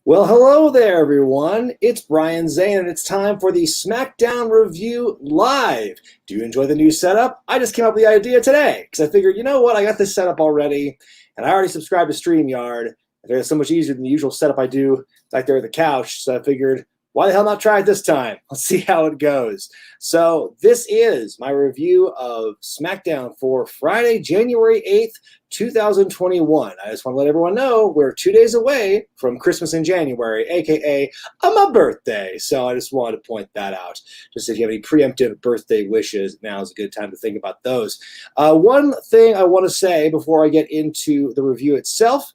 Well, hello there, everyone. It's Brian Zane, and it's time for the Smackdown Review Live. Do you enjoy the new setup? I just came up with the idea today, because I figured, you know what, I got this set up already, and I already subscribed to StreamYard. It's so much easier than the usual setup I do back there at the couch, so I figured, why the hell not try it this time? Let's see how it goes. So this is my review of SmackDown for Friday, January 8th, 2021. I just want to let everyone know we're 2 days away from Christmas in January, aka my birthday. So I just wanted to point that out. Just if you have any preemptive birthday wishes, now is a good time to think about those. One thing I want to say before I get into the review itself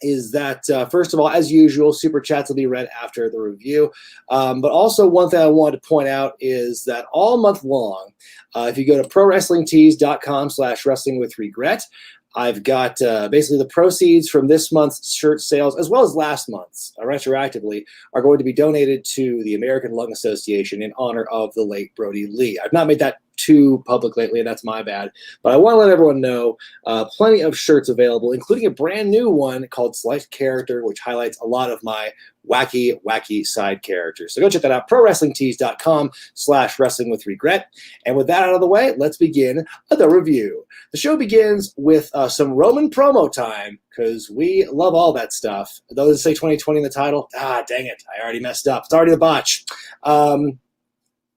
is that, first of all, as usual, super chats will be read after the review. But also one thing I wanted to point out is that all month long, if you go to prowrestlingtees.com/wrestlingwithregret, I've got basically the proceeds from this month's shirt sales, as well as last month's, retroactively, are going to be donated to the American Lung Association in honor of the late Brody Lee. I've not made that too public lately, and that's my bad. But I want to let everyone know plenty of shirts available, including a brand new one called Select Character, which highlights a lot of my wacky side characters. So go check that out, prowrestlingtees.com/wrestlingwithregret. And with that out of the way, let's begin the review. The show begins with some Roman promo time, because we love all that stuff. Those say 2020 in the title. Ah, dang it. I already messed up. It's already a botch.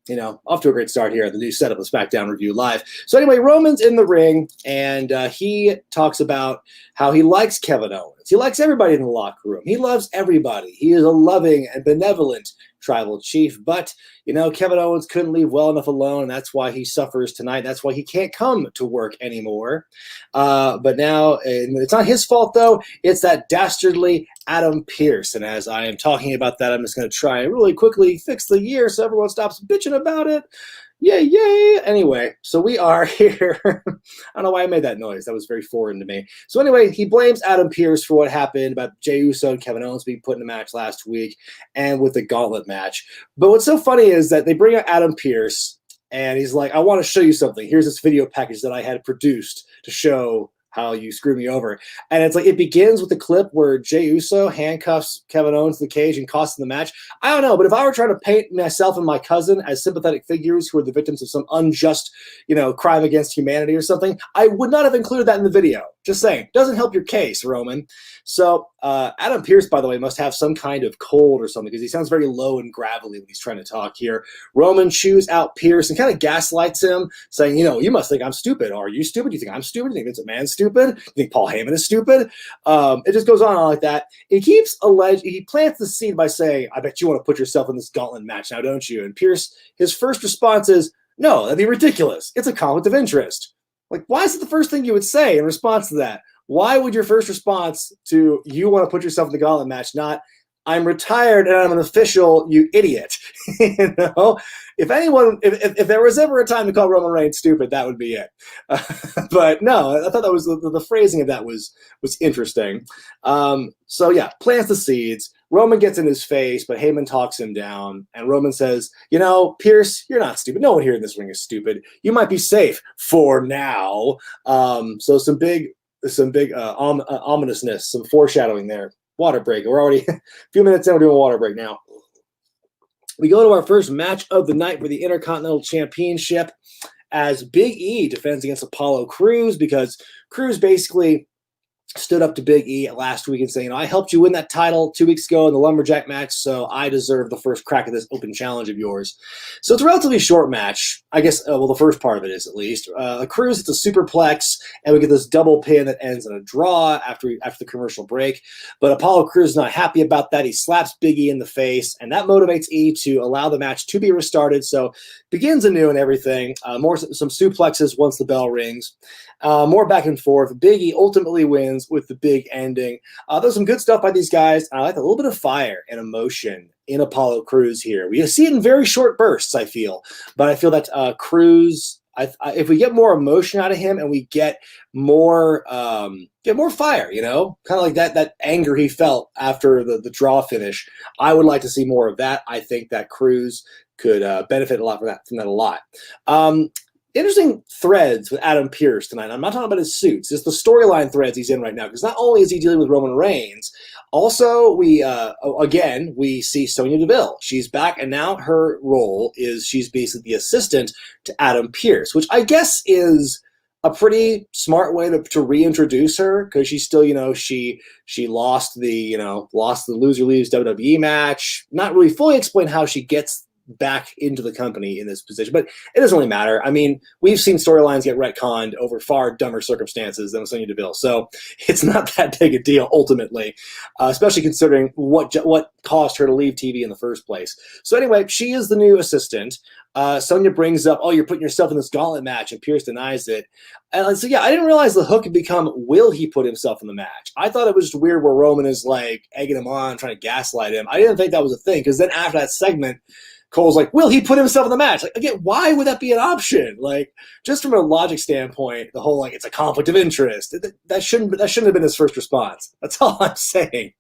You know, off to a great start here at the new setup of SmackDown Review Live. So anyway, Roman's in the ring, and he talks about how he likes Kevin Owens. He likes everybody in the locker room. He loves everybody. He is a loving and benevolent tribal chief, but, you know, Kevin Owens couldn't leave well enough alone, and that's why he suffers tonight. That's why he can't come to work anymore. But now, it's not his fault, though. It's that dastardly Adam Pearce, and as I am talking about that, I'm just going to try and really quickly fix the year so everyone stops bitching about it. Yay. Anyway, so we are here. I don't know why I made that noise. That was very foreign to me. So anyway, he blames Adam Pearce for what happened about Jey Uso and Kevin Owens being put in a match last week and with the gauntlet match. But what's so funny is that they bring out Adam Pearce, and he's like, I want to show you something. Here's this video package that I had produced to show how you screwed me over. And it's like, it begins with the clip where Jey Uso handcuffs Kevin Owens to the cage and costs him the match. I don't know, but if I were trying to paint myself and my cousin as sympathetic figures who are the victims of some unjust, you know, crime against humanity or something, I would not have included that in the video. Just saying. Doesn't help your case, Roman. So Adam Pearce, by the way, must have some kind of cold or something, because he sounds very low and gravelly when he's trying to talk here. Roman chews out Pearce and kind of gaslights him, saying, you know, you must think I'm stupid. Are you stupid? Do you think I'm stupid? Do you think Vince McMahon's stupid? Do you think Paul Heyman is stupid? It just goes on and on like that. He plants the seed by saying, I bet you want to put yourself in this gauntlet match now, don't you? And Pearce, his first response is, no, that'd be ridiculous. It's a conflict of interest. Like, why is it the first thing you would say in response to that? Why would your first response to you want to put yourself in the gauntlet match not, I'm retired and I'm an official, you idiot? You know? If anyone, if there was ever a time to call Roman Reigns stupid, that would be it. But no, I thought that was the phrasing of that was interesting. So yeah, plants the seeds. Roman gets in his face, but Heyman talks him down, and Roman says, you know, Pearce, you're not stupid. No one here in this ring is stupid. You might be safe for now. So some big ominousness, some foreshadowing there. Water break. We're already a few minutes in. We're doing a water break now. We go to our first match of the night for the Intercontinental Championship as Big E defends against Apollo Crews, because Crews basically stood up to Big E last week and saying, you know, I helped you win that title 2 weeks ago in the Lumberjack match, so I deserve the first crack at this open challenge of yours. So it's a relatively short match. I guess, well, the first part of it is at least. Crews, it's a superplex, and we get this double pin that ends in a draw after the commercial break. But Apollo Crews is not happy about that. He slaps Big E in the face, and that motivates E to allow the match to be restarted. So begins anew and everything. Some suplexes once the bell rings. More back and forth. Big E ultimately wins with the big ending. There's some good stuff by these guys. I like a little bit of fire and emotion in Apollo Crews here. We see it in very short bursts, I feel. But I feel that Crews, if we get more emotion out of him and we get more fire, you know, kind of like that anger he felt after the draw finish, I would like to see more of that. I think that Crews could benefit a lot from that a lot. interesting threads with Adam Pearce tonight. I'm not talking about his suits, just the storyline threads he's in right now. Because not only is he dealing with Roman Reigns, also we see Sonya Deville. She's back, and now her role is she's basically the assistant to Adam Pearce, which I guess is a pretty smart way to reintroduce her, because she's still, she lost the loser leaves WWE match. Not really fully explain how she gets back into the company in this position, but it doesn't really matter. I mean, we've seen storylines get retconned over far dumber circumstances than Sonya Deville, so it's not that big a deal ultimately, especially considering what caused her to leave TV in the first place. So anyway, she is the new assistant. Sonya brings up, "Oh, you're putting yourself in this gauntlet match," and Pearce denies it. And so, yeah, I didn't realize the hook had become, will he put himself in the match? I thought it was just weird where Roman is like egging him on, trying to gaslight him. I didn't think that was a thing, because then after that segment, Cole's like, will he put himself in the match? Like, again, why would that be an option? Like, just from a logic standpoint, the whole, like, it's a conflict of interest. That shouldn't have been his first response. That's all I'm saying.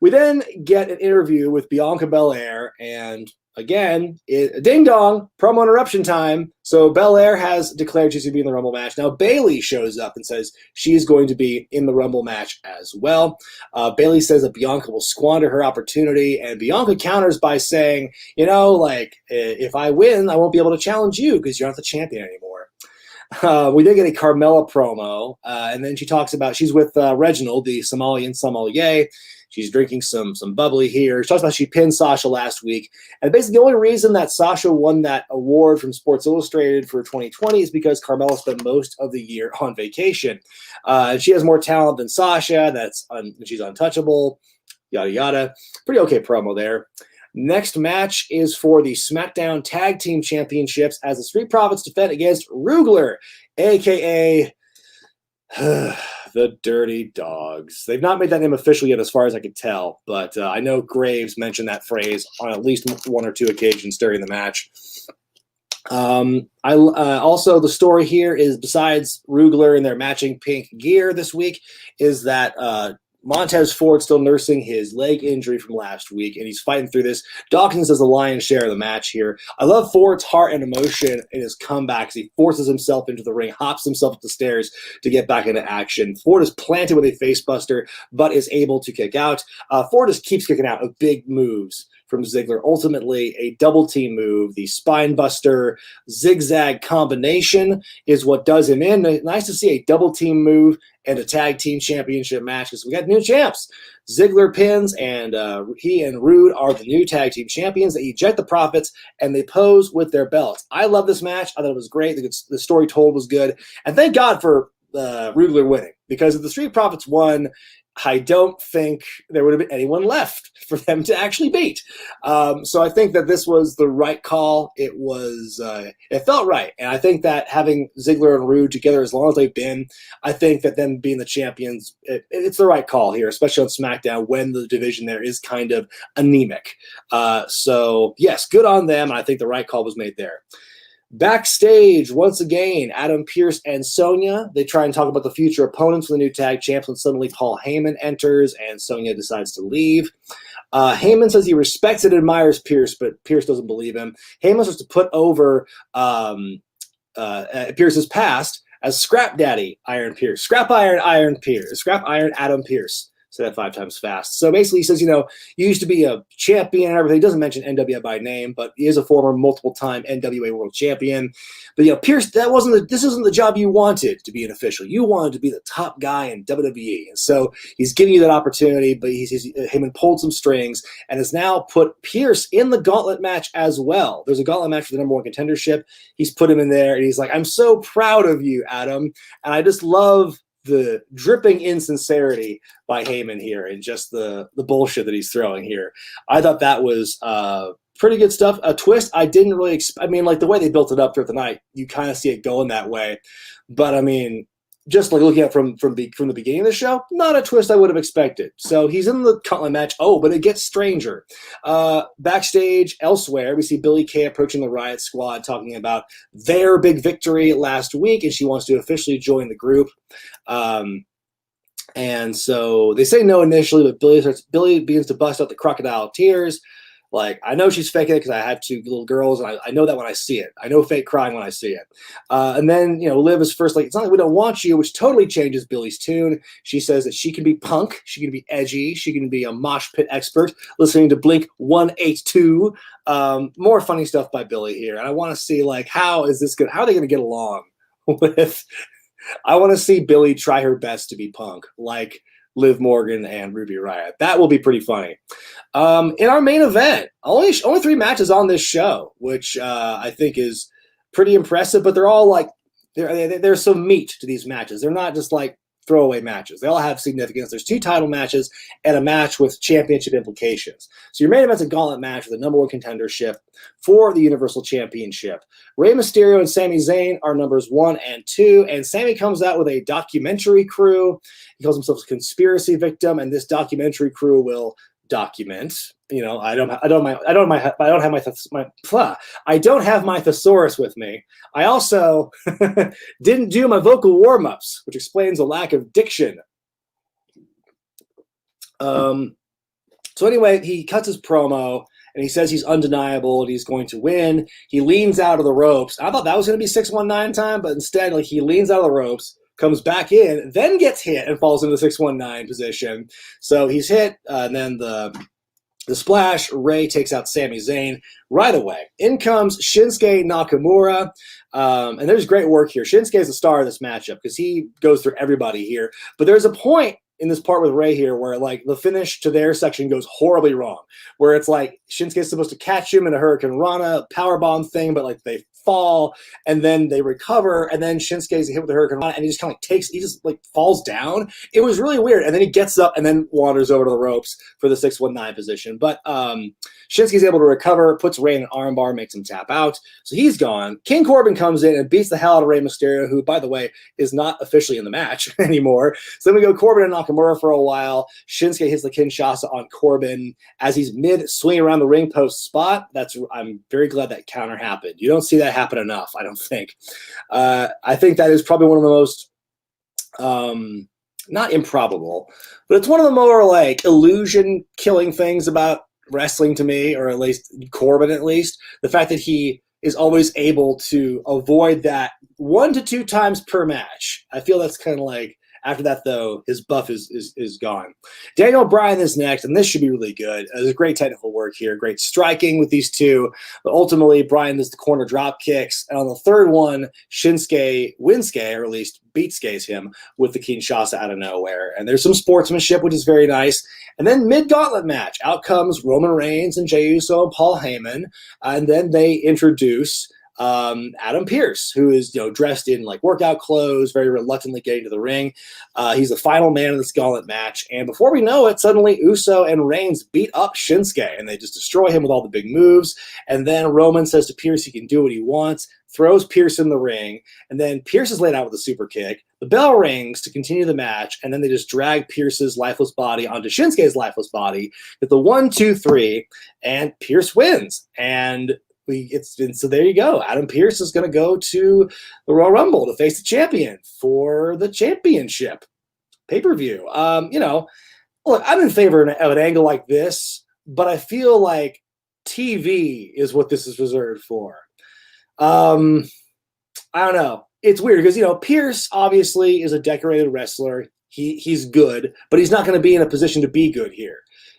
We then get an interview with Bianca Belair, and again, ding dong, promo interruption time. So Belair has declared she's going to be in the Rumble match. Now Bayley shows up and says she's going to be in the Rumble match as well. Bayley says that Bianca will squander her opportunity, and Bianca counters by saying, if I win, I won't be able to challenge you because you're not the champion anymore. We did get a Carmella promo, and then she talks about she's with Reginald, the Somalian sommelier. She's drinking some bubbly here. She talks about she pinned Sasha last week. And basically the only reason that Sasha won that award from Sports Illustrated for 2020 is because Carmella spent most of the year on vacation. She has more talent than Sasha. She's untouchable, yada, yada. Pretty okay promo there. Next match is for the Smackdown Tag Team Championships as the Street Profits defend against Rugler, a.k.a. the Dirty Dogs. They've not made that name official yet as far as I can tell, but I know Graves mentioned that phrase on at least one or two occasions during the match. Also, the story here is, besides Rugler and their matching pink gear this week, is that Montez Ford's still nursing his leg injury from last week, and he's fighting through this. Dawkins does the lion's share of the match here. I love Ford's heart and emotion in his comeback as he forces himself into the ring, hops himself up the stairs to get back into action. Ford is planted with a facebuster, but is able to kick out. Ford just keeps kicking out of big moves from Ziggler. Ultimately, a double team move, the spine buster zigzag combination, is what does him in. Nice to see a double team move and a tag team championship match, because we got new champs. Ziggler pins, and he and Rude are the new tag team champions. They eject the Profits, and they pose with their belts. I love this match. I thought it was great. The story told was good. And thank God for Rugler winning, because if the Street Profits won, I don't think there would have been anyone left for them to actually beat. So I think that this was the right call. It felt right. And I think that having Ziggler and Rude together as long as they've been, I think that them being the champions, it's the right call here, especially on SmackDown when the division there is kind of anemic. So yes, good on them. And I think the right call was made there. Backstage, once again, Adam Pearce and Sonya, they try and talk about the future opponents for the new tag champs when suddenly Paul Heyman enters and Sonya decides to leave. Heyman says he respects and admires Pearce, but Pearce doesn't believe him. Heyman starts to put over Pearce's past as Scrap Daddy Iron Pearce. Scrap Iron Pearce. Scrap Iron Adam Pearce. Say that 5 times fast. So basically he says, you used to be a champion and everything. He doesn't mention NWA by name, but he is a former multiple-time NWA world champion. But, Pearce, this isn't the job you wanted to be an official. You wanted to be the top guy in WWE. And so he's giving you that opportunity, but Heyman pulled some strings and has now put Pearce in the gauntlet match as well. There's a gauntlet match for the #1 contendership. He's put him in there, and he's like, I'm so proud of you, Adam. And I just love the dripping insincerity by Heyman here and just the bullshit that he's throwing here. I thought that was pretty good stuff. A twist I didn't really expect. I mean, like the way they built it up throughout the night, you kind of see it going that way. But I mean, just like looking at from the beginning of the show, not a twist I would have expected. So he's in the gauntlet match. Oh, but it gets stranger. Backstage elsewhere, we see Billie Kay approaching the Riot Squad, talking about their big victory last week, and she wants to officially join the group. And so they say no initially, but Billie begins to bust out the crocodile tears. Like, I know she's faking it because I have two little girls, and I know that when I see it. I know fake crying when I see it. And then, Liv is first like, it's not like we don't want you, which totally changes Billy's tune. She says that she can be punk, she can be edgy, she can be a mosh pit expert, listening to Blink 182. More funny stuff by Billy here. And I want to see, like, how are they going to get along with... I want to see Billy try her best to be punk, like Liv Morgan and Ruby Riott. That will be pretty funny. In our main event, only 3 matches on this show, which I think is pretty impressive. But they're all like there's some meat to these matches. They're not just like throwaway matches. They all have significance. There's 2 title matches and a match with championship implications. So your main event's a gauntlet match with a number 1 contendership for the Universal Championship. Rey Mysterio and Sami Zayn are numbers 1 and 2, and Sami comes out with a documentary crew. He calls himself a conspiracy victim, and this documentary crew will document. I don't have my thesaurus with me. I also didn't do my vocal warm-ups, which explains a lack of diction. So anyway, he cuts his promo and he says he's undeniable and he's going to win. He leans out of the ropes. I thought that was going to be 619 time, but instead, like, he leans out of the ropes, comes back in, then gets hit and falls into the 619 position. So he's hit, and then the splash, Rey takes out Sami Zayn right away. In comes Shinsuke Nakamura, and there's great work here. Shinsuke is the star of this matchup because he goes through everybody here. But there's a point in this part with Rey here where, like, the finish to their section goes horribly wrong, where it's like Shinsuke's supposed to catch him in a Hurricane Rana powerbomb thing, but like they fall and then they recover, and then Shinsuke's hit with the Hurricane Rana and he just falls down. It was really weird, and then he gets up and then wanders over to the ropes for the 619 position. But Shinsuke's able to recover, puts Rey in an armbar, makes him tap out, so he's gone. King Corbin comes in and beats the hell out of Rey Mysterio, who, by the way, is not officially in the match anymore. So then we go Corbin and Nakamura for a while. Shinsuke hits the Kinshasa on Corbin as he's mid swing around the ring post spot. I'm very glad that counter happened. You don't see that happen enough, I don't think. I think that is probably one of the most not improbable, but it's one of the more like illusion killing things about wrestling to me, or at least Corbin, the fact that he is always able to avoid that 1 to 2 times per match. I feel that's kind of like, after that, though, his buff is gone. Daniel Bryan is next, and this should be really good. There's great technical work here, great striking with these two. But ultimately, Bryan does the corner drop kicks. And on the third one, Shinsuke wins, or at least beats him with the Kinshasa out of nowhere. And there's some sportsmanship, which is very nice. And then mid-gauntlet match, out comes Roman Reigns and Jey Uso and Paul Heyman. And then they introduce Adam Pearce, who is dressed in like workout clothes, very reluctantly getting to the ring. He's the final man in this gauntlet match, and before we know it, suddenly Uso and Reigns beat up Shinsuke, and they just destroy him with all the big moves. And then Roman says to Pearce he can do what he wants, throws Pearce in the ring, and then Pearce is laid out with a super kick. The bell rings to continue the match, and then they just drag Pearce's lifeless body onto Shinsuke's lifeless body with the 1, 2, 3, and Pearce wins. And so there you go. Adam Pearce is going to go to the Royal Rumble to face the champion for the championship pay-per-view. Look, I'm in favor of an angle like this, but I feel like TV is what this is reserved for. I don't know. It's weird because, Pearce obviously is a decorated wrestler. He's good, but he's not going to be in a position to be good here.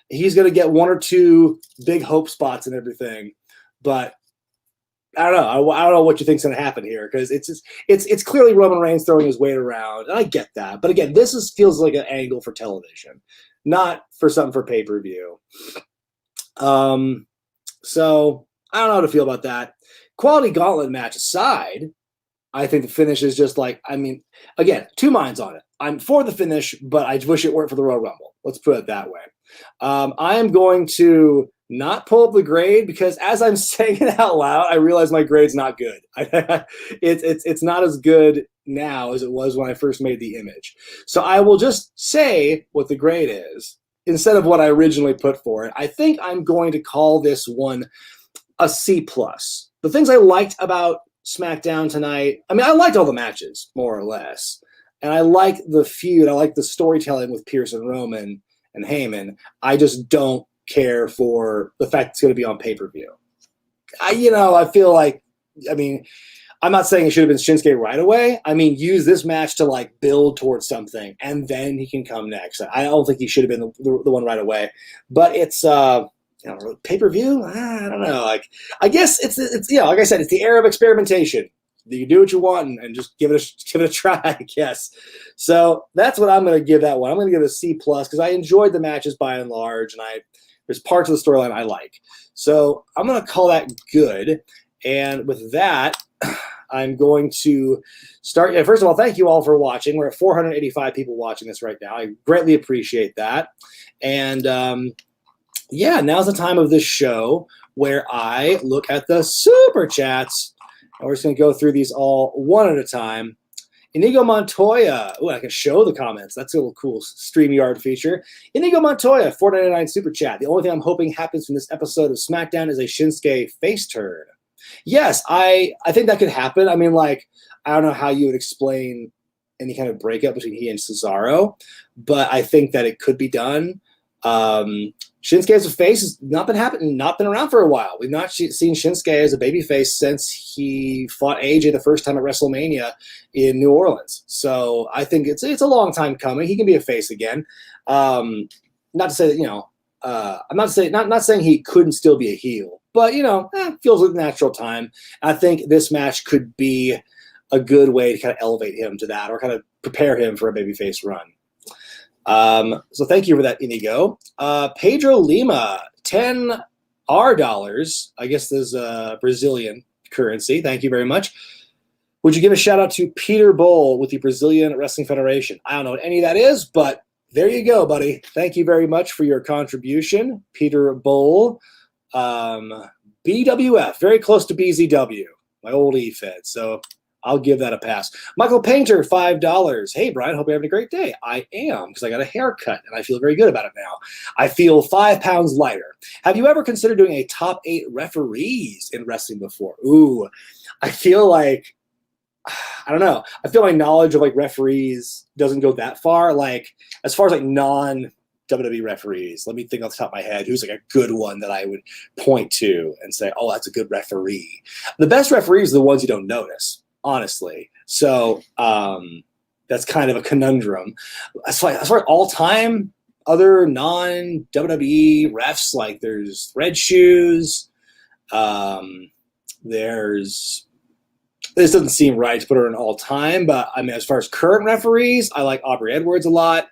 He's going to get 1 or 2 big hope spots and everything, but I don't know. I don't know what you think's going to happen here, because it's clearly Roman Reigns throwing his weight around, and I get that. But again, this feels like an angle for television, not for something for pay-per-view. So I don't know how to feel about that. Quality gauntlet match aside, I think the finish is just like, again, 2 minds on it. I'm for the finish, but I wish it weren't for the Royal Rumble. Let's put it that way. I am going to not pull up the grade, because as I'm saying it out loud, I realize my grade's not good. It's not as good now as it was when I first made the image. So I will just say what the grade is instead of what I originally put for it. I think I'm going to call this one a C+. The things I liked about SmackDown tonight, I liked all the matches, more or less. And I like the feud. I like the storytelling with Pearce and Roman and Heyman. I just don't care for the fact it's going to be on pay-per-view. I feel like, I mean, I'm not saying it should have been Shinsuke right away. I mean, use this match to like build towards something, and then he can come next. I don't think he should have been the one right away. But it's pay-per-view. I don't know. Like, I guess it's like I said, it's the era of experimentation. You do what you want and just give it a try, I guess. So that's what I'm going to give that one. I'm going to give it a C+ because I enjoyed the matches by and large, and there's parts of the storyline I like. So I'm going to call that good. And with that, I'm going to start. First of all, thank you all for watching. We're at 485 people watching this right now. I greatly appreciate that. And now's the time of this show where I look at the super chats. And we're just going to go through these all one at a time. Inigo Montoya. Oh, I can show the comments. That's a little cool StreamYard feature. Inigo Montoya, $4.99 super chat. The only thing I'm hoping happens from this episode of SmackDown is a Shinsuke face turn. Yes, I think that could happen. I mean, like, I don't know how you would explain any kind of breakup between he and Cesaro, but I think that it could be done. Shinsuke as a face has not been around for a while. We've not seen Shinsuke as a babyface since he fought AJ the first time at WrestleMania in New Orleans. So I think it's a long time coming. He can be a face again. Not to say that, I'm not saying he couldn't still be a heel, but feels like natural time. I think this match could be a good way to kind of elevate him to that, or kind of prepare him for a babyface run. So thank you for that, Inigo. Pedro Lima, $10 I guess there's Brazilian currency. Thank you very much. Would you give a shout out to Peter Bull with the Brazilian Wrestling Federation? I don't know what any of that is, but there you go, buddy. Thank you very much for your contribution, Peter Bull. BWF, very close to BZW, my old E-Fed. So I'll give that a pass. Michael Painter, $5. Hey, Brian, hope you're having a great day. I am, because I got a haircut, and I feel very good about it now. I feel 5 pounds lighter. Have you ever considered doing a top 8 referees in wrestling before? Ooh, I feel like, I don't know. I feel my knowledge of, like, referees doesn't go that far. Like, as far as, like, non-WWE referees, let me think off the top of my head who's, like, a good one that I would point to and say, oh, that's a good referee. The best referees are the ones you don't notice, honestly. So that's kind of a conundrum. As far as all time, other non-WWE refs, like there's Red Shoes. This doesn't seem right to put her in all time, but I mean, as far as current referees, I like Aubrey Edwards a lot.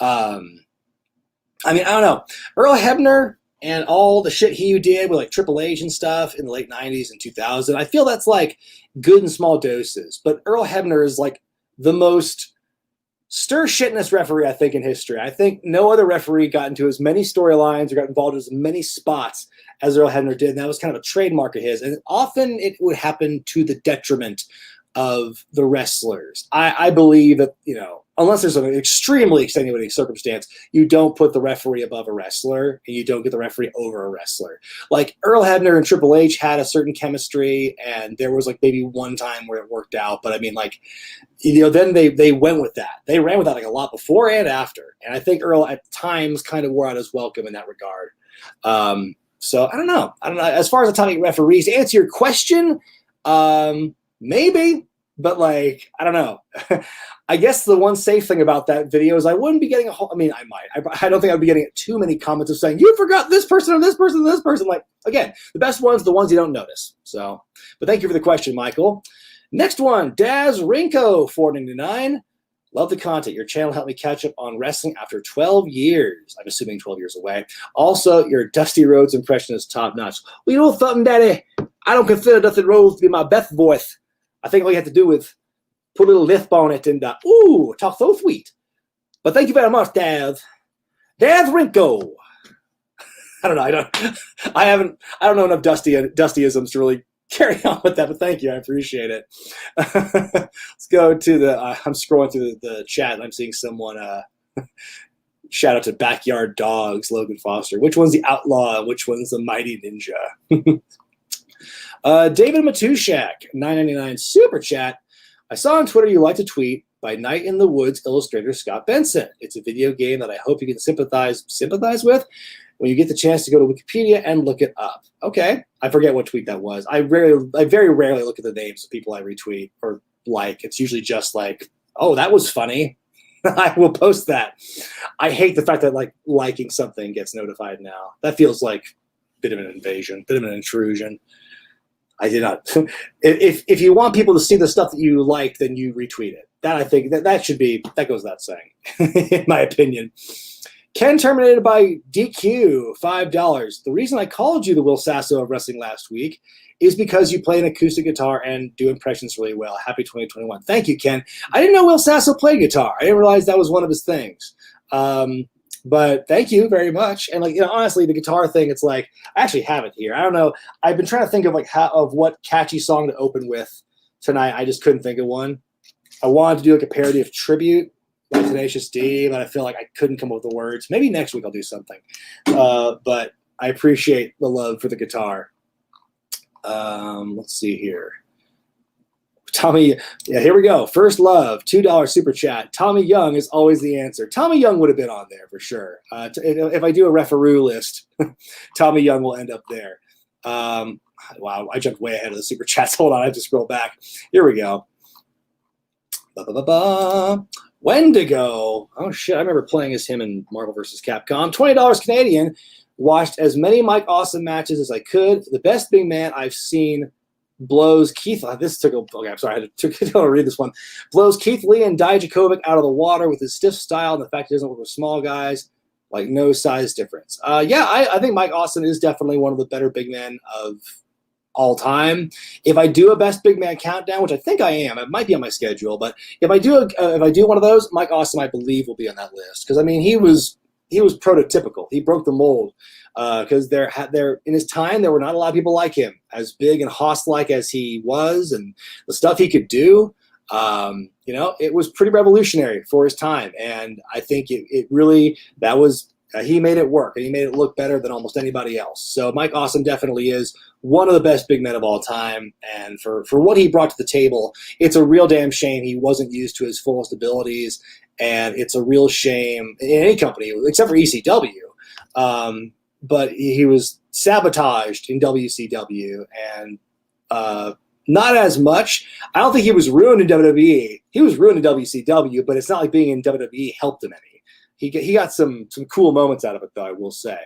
I mean, I don't know. Earl Hebner and all the shit he did with like Triple H and stuff in the late 90s and 2000, I feel that's like good in small doses. But Earl Hebner is like the most stir-shitness referee, I think, in history. I think no other referee got into as many storylines or got involved in as many spots as Earl Hebner did. And that was kind of a trademark of his. And often it would happen to the detriment of the wrestlers. I believe that, unless there's an extremely extenuating circumstance, you don't put the referee above a wrestler, and you don't get the referee over a wrestler. Like Earl Hebner and Triple H had a certain chemistry, and there was like maybe one time where it worked out. But I mean, like, then they went with that. They ran with that like a lot before and after. And I think Earl at times kind of wore out his welcome in that regard. So I don't know. As far as the top 8 referees, to answer your question, maybe. But, like, I don't know. I guess the one safe thing about that video is I wouldn't be getting I mean, I might. I don't think I'd be getting too many comments of saying, you forgot this person or this person or this person. Like, again, the best ones, the ones you don't notice. So, but thank you for the question, Michael. Next one, Daz Rinko, $4.99. Love the content. Your channel helped me catch up on wrestling after 12 years. I'm assuming 12 years away. Also, your Dusty Rhodes impression is top-notch. Well, you know something, Daddy? I don't consider Dusty Rhodes to be my best voice. I think all you have to do is put a little lisp on it and, talk so sweet. But thank you very much, Daz. Daz Rinko. I don't know. I don't know enough Dustyisms to really carry on with that, but thank you. I appreciate it. Let's go to I'm scrolling through the chat and I'm seeing someone, shout out to Backyard Dogs, Logan Foster. Which one's the outlaw and which one's the mighty ninja? David Matushak, $9.99 super chat. I saw on Twitter you like to tweet by Night in the Woods illustrator Scott Benson. It's a video game that I hope you can sympathize with. when you get the chance to go to Wikipedia and look it up. Okay, I forget what tweet that was. I very rarely look at the names of people I retweet or like. It's usually just like, oh, that was funny. I will post that. I hate the fact that like liking something gets notified now. That feels like a bit of an invasion, bit of an intrusion. I did not. If you want people to see the stuff that you like, then you retweet it. That I think that should be, that goes without saying, in my opinion. Ken terminated by DQ, $5. The reason I called you the Will Sasso of wrestling last week is because you play an acoustic guitar and do impressions really well. Happy 2021. Thank you, Ken. I didn't know Will Sasso played guitar. I didn't realize that was one of his things. But thank you very much. And like, you know, honestly, the guitar thing, it's like, I actually have it here. I don't know. I've been trying to think of like of what catchy song to open with tonight. I just couldn't think of one. I wanted to do like a parody of Tribute by Tenacious D, but I feel like I couldn't come up with the words. Maybe next week I'll do something. But I appreciate the love for the guitar. Let's see here. Tommy, yeah, here we go. First Love, $2 super chat. Tommy Young is always the answer. Tommy Young would have been on there for sure. If I do a referee list, Tommy Young will end up there. Wow, I jumped way ahead of the super chats. Hold on, I have to scroll back. Here we go. Wendigo. Oh shit, I remember playing as him in Marvel vs. Capcom. $20 Canadian. Watched as many Mike Awesome matches as I could. The best big man I've seen blows Keith. This took a. Okay, I'm sorry. I had to read this one. Blows Keith Lee and Dijakovic out of the water with his stiff style and the fact he doesn't work with small guys. Like no size difference. Yeah, I think Mike Awesome is definitely one of the better big men of all time. If I do a best big man countdown, which I think I am, it might be on my schedule. But if I do one of those, Mike Awesome, I believe, will be on that list because I mean he was prototypical. He broke the mold. Because there in his time there were not a lot of people like him, as big and Hoss-like as he was, and the stuff he could do. You know, it was pretty revolutionary for his time, and I think it really that was he made it work, and he made it look better than almost anybody else. So Mike Awesome definitely is one of the best big men of all time, and for what he brought to the table, it's a real damn shame he wasn't used to his fullest abilities, and it's a real shame in any company except for ECW. But he was sabotaged in WCW and not as much. I don't think he was ruined in WWE. He was ruined in WCW, but it's not like being in WWE helped him any. He got some cool moments out of it, though, I will say.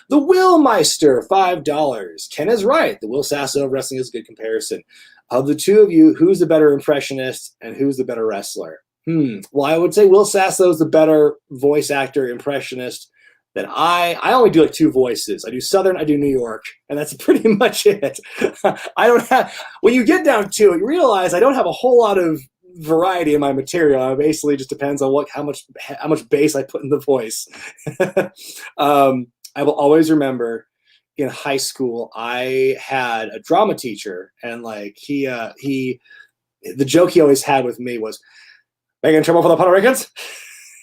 The Willmeister, $5. Ken is right. The Will Sasso of wrestling is a good comparison. Of the two of you, who's the better impressionist and who's the better wrestler? Well, I would say Will Sasso is the better voice actor, impressionist. Then I only do like two voices. I do Southern, I do New York, and that's pretty much it. I don't have, when you get down to it, you realize I don't have a whole lot of variety in my material. It basically just depends on how much bass I put in the voice. I will always remember in high school, I had a drama teacher, and like the joke he always had with me was, making trouble for the Puerto Ricans?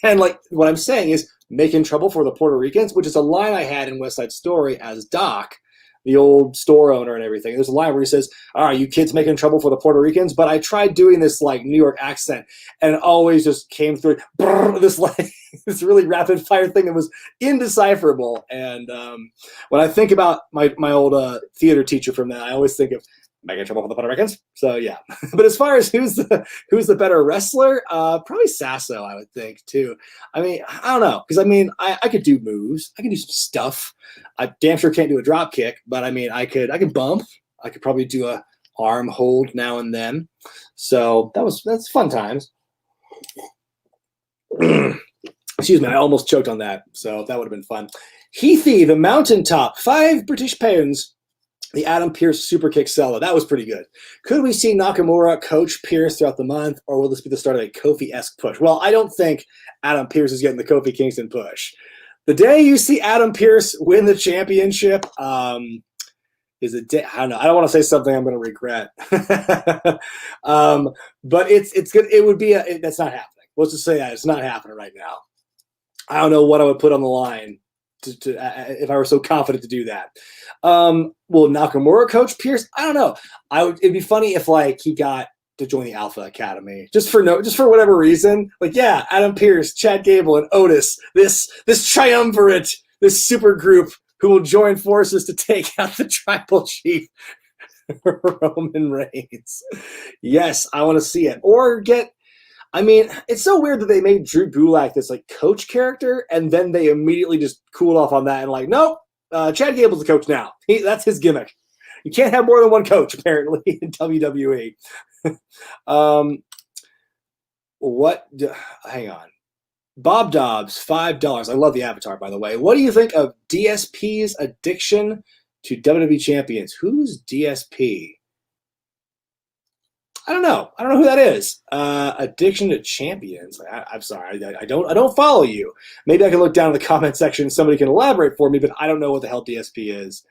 And like what I'm saying is, making trouble for the Puerto Ricans, which is a line I had in West Side Story as Doc, the old store owner and everything. There's a line where he says, all right, you kids making trouble for the Puerto Ricans? But I tried doing this like New York accent, and it always just came through this like this really rapid fire thing that was indecipherable. And when I think about my old theater teacher from that, I always think of making trouble for the Puerto Ricans. So yeah. But as far as who's the better wrestler, probably Sasso, I would think too. I mean, I don't know, because I mean, I could do moves, I can do some stuff. I damn sure can't do a drop kick, but I mean, I could bump. I could probably do a arm hold now and then. So that's fun times. Excuse me, I almost choked on that. So that would have been fun. Heathy, the mountaintop, 5 British pounds. The Adam Pearce super kick solo. That was pretty good. Could we see Nakamura coach Pearce throughout the month, or will this be the start of a Kofi-esque push? Well, I don't think Adam Pearce is getting the Kofi Kingston push. The day you see Adam Pearce win the championship is a day. I don't know. I don't want to say something I'm going to regret. But it's good. It would be that's not happening. Let's just say that it's not happening right now. I don't know what I would put on the line if I were so confident to do that. Will Nakamura coach Pearce? I don't know. It'd be funny if like he got to join the Alpha Academy just for whatever reason. Like, yeah, Adam Pearce, Chad Gable, and Otis. This triumvirate, this super group who will join forces to take out the tribal chief, Roman Reigns. Yes, I want to see it. Or get, I mean, it's so weird that they made Drew Gulak this like coach character, and then they immediately just cooled off on that and like, nope, Chad Gable's the coach now. That's his gimmick. You can't have more than one coach, apparently, in WWE. Hang on. Bob Dobbs, $5. I love the avatar, by the way. What do you think of DSP's addiction to WWE champions? Who's DSP? I don't know. I don't know who that is. Addiction to champions. I'm sorry. I don't follow you. Maybe I can look down in the comment section and somebody can elaborate for me, but I don't know what the hell DSP is.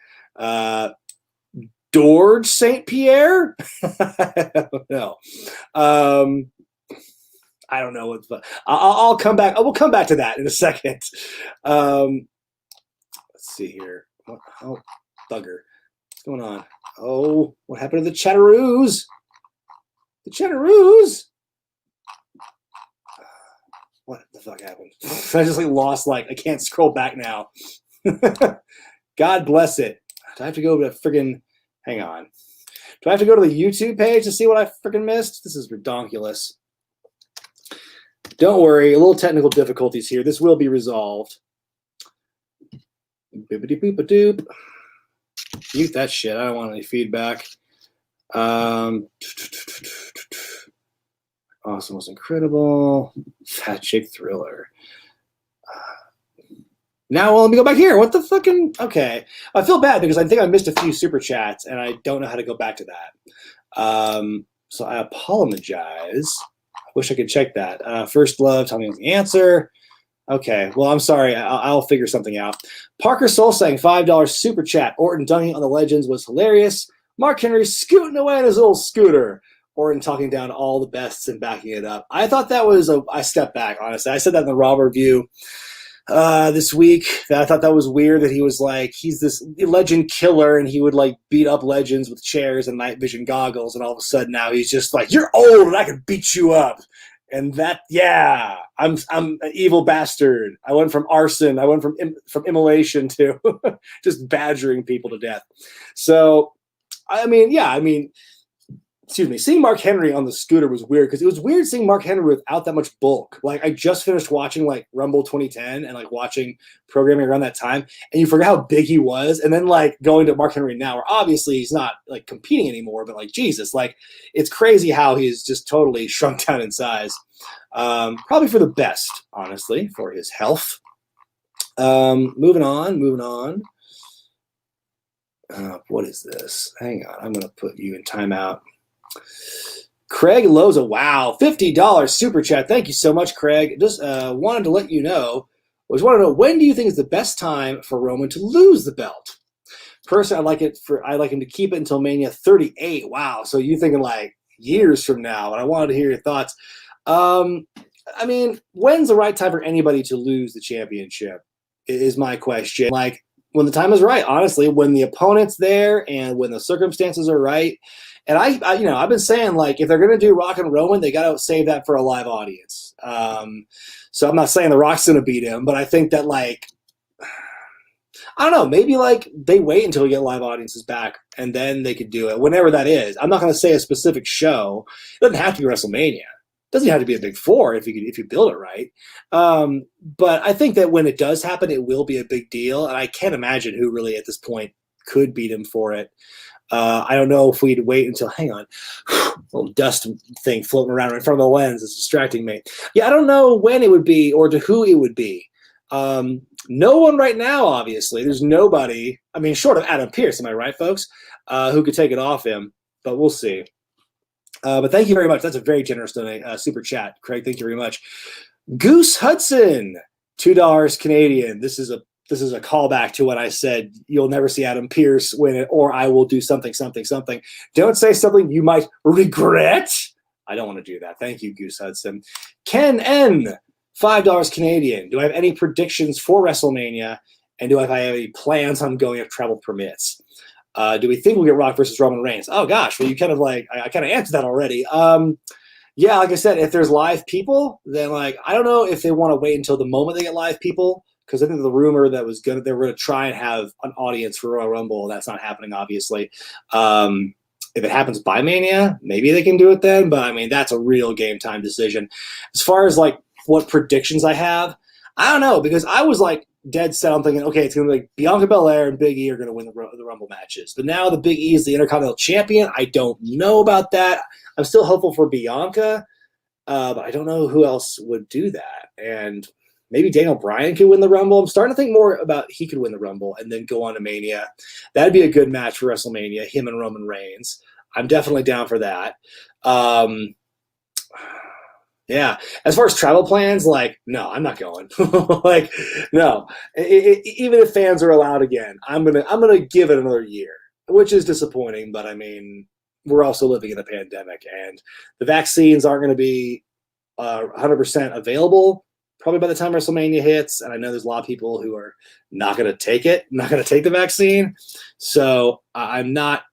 George St. Pierre? I don't know. I don't know what. I'll come back. We'll come back to that in a second. Let's see here. Oh, bugger. What's going on? Oh, what happened to the Chatteroos? The Chatteroos? What the fuck happened? I just like lost, like, I can't scroll back now. God bless it. Do I have to go to friggin', hang on. Do I have to go to the YouTube page to see what I friggin' missed? This is redonkulous. Don't worry, a little technical difficulties here. This will be resolved. Boopity-boop-a-doop. Mute that shit. I don't want any feedback. Awesome was incredible. Fat Chick Thriller. Now, well, let me go back here. What the fucking... Okay. I feel bad because I think I missed a few super chats, and I don't know how to go back to that. So I apologize. I wish I could check that. First Love, tell me the answer. Okay. Well, I'm sorry. I'll figure something out. Parker Soul saying $5 super chat. Orton dunking on the legends was hilarious. Mark Henry scooting away on his little scooter. Orton talking down all the bests and backing it up. I thought that was I stepped back, honestly. I said that in the Raw review this week. That I thought that was weird that he was like, he's this legend killer and he would like beat up legends with chairs and night vision goggles, and all of a sudden now he's just like, you're old and I can beat you up. And that, yeah, I'm an evil bastard. I went from arson. I went from immolation to just badgering people to death. So, I mean, yeah, excuse me, seeing Mark Henry on the scooter was weird because it was weird seeing Mark Henry without that much bulk. Like, I just finished watching like Rumble 2010 and like watching programming around that time, and you forget how big he was. And then like going to Mark Henry now, where obviously he's not like competing anymore, but like Jesus, like it's crazy how he's just totally shrunk down in size. Probably for the best, honestly, for his health. Moving on. What is this? Hang on, I'm going to put you in timeout. Craig Loza, wow, $50 super chat. Thank you so much, Craig. Just wanted to let you know, when do you think is the best time for Roman to lose the belt? Personally, I'd like him to keep it until Mania 38. Wow, so you're thinking like years from now, and I wanted to hear your thoughts. I mean, when's the right time for anybody to lose the championship is my question. Like, when the time is right, honestly, when the opponent's there and when the circumstances are right. And I've been saying, like, if they're going to do Rock and Roman, they got to save that for a live audience. So I'm not saying The Rock's going to beat him, but I think that, like, I don't know, maybe, like, they wait until we get live audiences back, and then they could do it, whenever that is. I'm not going to say a specific show. It doesn't have to be WrestleMania. It doesn't have to be a big four if you build it right. But I think that when it does happen, it will be a big deal, and I can't imagine who really at this point could beat him for it. I don't know if we'd wait until, hang on, little dust thing floating around in front of the lens is distracting me. Yeah, I don't know when it would be or to who it would be. No one right now, obviously. There's nobody, I mean, short of Adam Pearce, am I right, folks, who could take it off him, but we'll see. But thank you very much. That's a very generous super chat, Craig. Thank you very much. Goose Hudson, $2 Canadian. This is a callback to when I said you'll never see Adam Pearce win it, or I will do something. Don't say something you might regret. I don't want to do that. Thank you, Goose Hudson. Ken N, $5 Canadian. Do I have any predictions for WrestleMania? And do I have any plans on going if travel permits? Do we think we'll get Rock versus Roman Reigns? Oh gosh, well you kind of like I kind of answered that already. Yeah, like I said, if there's live people, then like I don't know if they want to wait until the moment they get live people, because I think the rumor that was good, they were going to try and have an audience for Royal Rumble. That's not happening, obviously. If it happens by Mania, maybe they can do it then. But I mean, that's a real game time decision. As far as like what predictions I have, I don't know, because I was like dead set on thinking, okay, it's going to be like Bianca Belair and Big E are going to win the Rumble matches. But now the Big E is the Intercontinental Champion. I don't know about that. I'm still hopeful for Bianca, but I don't know who else would do that. And maybe Daniel Bryan could win the Rumble. I'm starting to think more about he could win the Rumble and then go on to Mania. That'd be a good match for WrestleMania, him and Roman Reigns. I'm definitely down for that. Yeah. As far as travel plans, like, no, I'm not going. Like, no. Even if fans are allowed again, I'm gonna give it another year, which is disappointing. But I mean, we're also living in a pandemic, and the vaccines aren't going to be 100% available probably by the time WrestleMania hits. And I know there's a lot of people who are not going to take it, not going to take the vaccine. So I'm not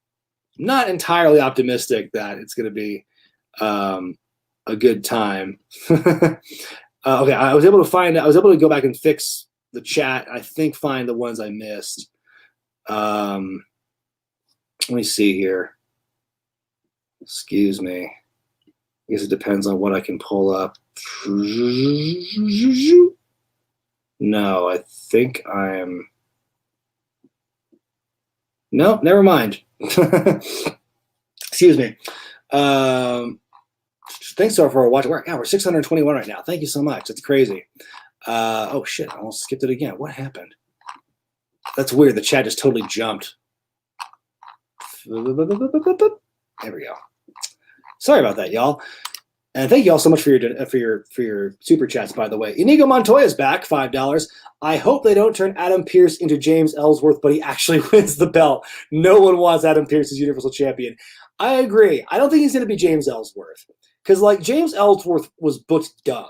entirely optimistic that it's going to be a good time. Okay, I was able to go back and fix the chat. I think find the ones I missed. Let me see here. Excuse me. I guess it depends on what I can pull up. No, I think I'm. No, never mind. Excuse me. Thanks for watching. We're 621 right now. Thank you so much. That's crazy. Oh shit! I almost skipped it again. What happened? That's weird. The chat just totally jumped. There we go. Sorry about that, y'all. And thank you all so much for your super chats, by the way. Inigo Montoya's back, $5. I hope they don't turn Adam Pearce into James Ellsworth, but he actually wins the belt. No one wants Adam Pearce as Universal Champion. I agree. I don't think he's going to be James Ellsworth, because like James Ellsworth was booked dumb.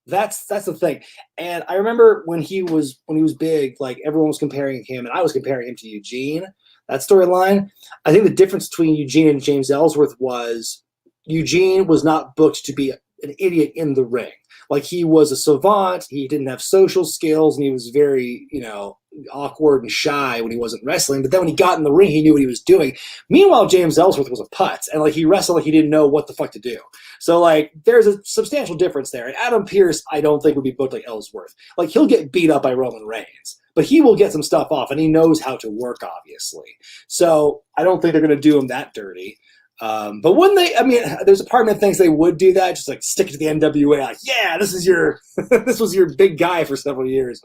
That's the thing. And I remember when he was big, like everyone was comparing him, and I was comparing him to Eugene. That storyline. I think the difference between Eugene and James Ellsworth was Eugene was not booked to be an idiot in the ring. Like, he was a savant, he didn't have social skills, and he was very, awkward and shy when he wasn't wrestling. But then when he got in the ring, he knew what he was doing. Meanwhile, James Ellsworth was a putz, and like he wrestled like he didn't know what the fuck to do. So like there's a substantial difference there. And Adam Pearce, I don't think would be booked like Ellsworth. Like, he'll get beat up by Roman Reigns, but he will get some stuff off, and he knows how to work, obviously. So I don't think they're going to do him that dirty. But wouldn't they? I mean, there's a part of me that thinks they would do that, just like stick it to the NWA, like, yeah, this is your, this was your big guy for several years,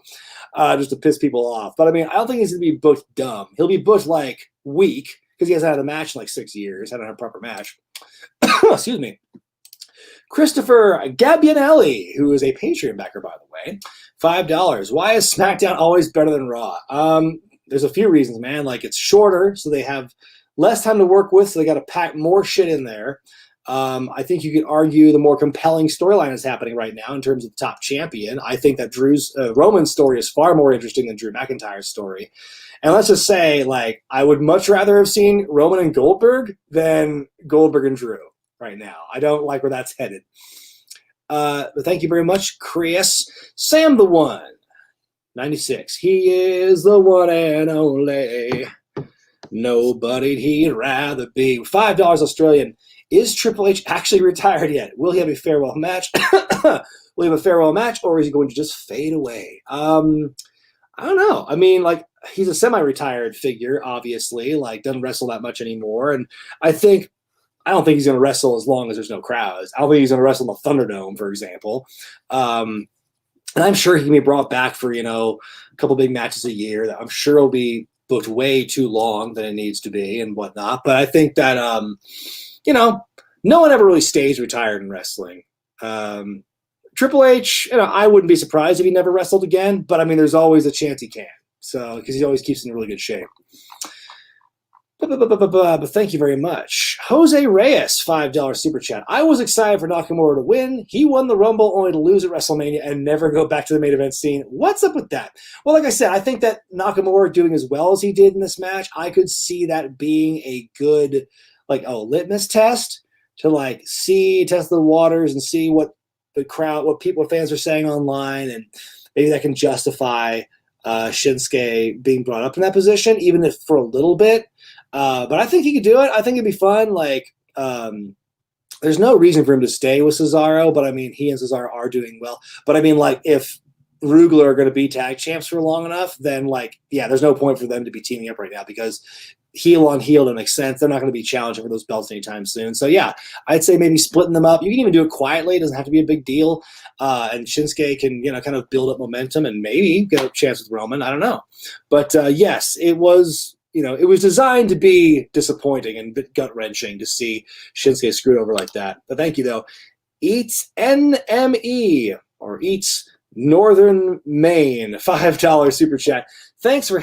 just to piss people off. But I mean, I don't think he's gonna be booked dumb. He'll be booked like weak, because he hasn't had a match in like 6 years, hasn't had a proper match. Excuse me. Christopher Gabbianelli, who is a Patreon backer, by the way, $5. Why is SmackDown always better than Raw? There's a few reasons, man. Like, it's shorter, so they have less time to work with, so they got to pack more shit in there. I think you could argue the more compelling storyline is happening right now in terms of the top champion. I think that Roman's story is far more interesting than Drew McIntyre's story. And let's just say, like, I would much rather have seen Roman and Goldberg than Goldberg and Drew right now. I don't like where that's headed. But thank you very much, Chris. Sam the One, 96. He is the one and only. Nobody he'd rather be. $5 Australian. Is Triple H actually retired yet? Will he have a farewell match? Will he have a farewell match, or is he going to just fade away? I don't know. I mean, like, he's a semi-retired figure, obviously. Like, doesn't wrestle that much anymore. And I don't think he's going to wrestle as long as there's no crowds. I don't think he's going to wrestle in the Thunderdome, for example. And I'm sure he can be brought back for, a couple big matches a year. That I'm sure will be booked way too long than it needs to be and whatnot. But I think that, no one ever really stays retired in wrestling. Triple H, I wouldn't be surprised if he never wrestled again, but I mean, there's always a chance he can. So, because he always keeps in really good shape. But thank you very much. Jose Reyes, $5 super chat. I was excited for Nakamura to win. He won the Rumble only to lose at WrestleMania and never go back to the main event scene. What's up with that? Well, like I said, I think that Nakamura doing as well as he did in this match, I could see that being a good, litmus test to test the waters and see what the crowd, what fans are saying online. And maybe that can justify Shinsuke being brought up in that position, even if for a little bit. But I think he could do it. I think it'd be fun. Like, there's no reason for him to stay with Cesaro, but I mean, he and Cesaro are doing well. But I mean, like, if Rugler are going to be tag champs for long enough, then, like, yeah, there's no point for them to be teaming up right now because heel on heel doesn't make sense. They're not going to be challenging for those belts anytime soon. So, yeah, I'd say maybe splitting them up. You can even do it quietly. It doesn't have to be a big deal. And Shinsuke can, kind of build up momentum and maybe get a chance with Roman. I don't know. But, yes, it was... it was designed to be disappointing and a bit gut-wrenching to see Shinsuke screwed over like that. But thank you, though. Eats NME, or Eats Northern Maine, $5 super chat. Thanks for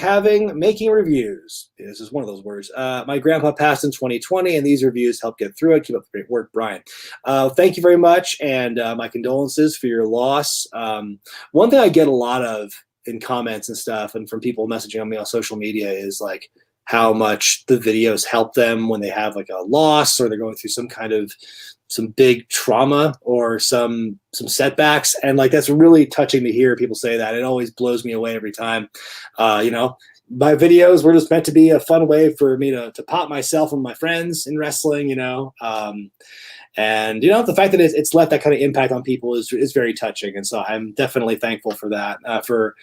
making reviews. This is one of those words. My grandpa passed in 2020, and these reviews help get through it. Keep up the great work, Brian. Thank you very much, and my condolences for your loss. One thing I get a lot of in comments and stuff and from people messaging on me on social media is like how much the videos help them when they have like a loss or they're going through some big trauma or some setbacks. And like, that's really touching to hear people say that. It always blows me away every time. My videos were just meant to be a fun way for me to pop myself and my friends in wrestling, And, the fact that it's left that kind of impact on people is very touching. And so I'm definitely thankful for that, for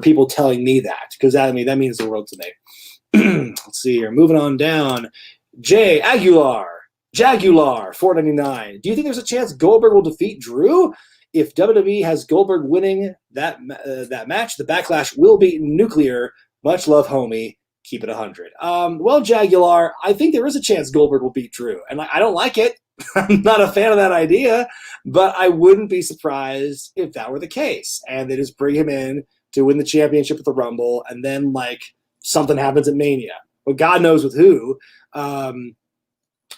people telling me that, because that means the world to me. Let's see here. Moving on down. Jagular, $4.99. Do you think there's a chance Goldberg will defeat Drew? If WWE has Goldberg winning that match, the backlash will be nuclear. Much love, homie. Keep it 100. Well, Jagular, I think there is a chance Goldberg will beat Drew. And I don't like it. I'm not a fan of that idea, but I wouldn't be surprised if that were the case. And they just bring him in to win the championship at the Rumble, and then, like, something happens at Mania. Well, God knows with who. I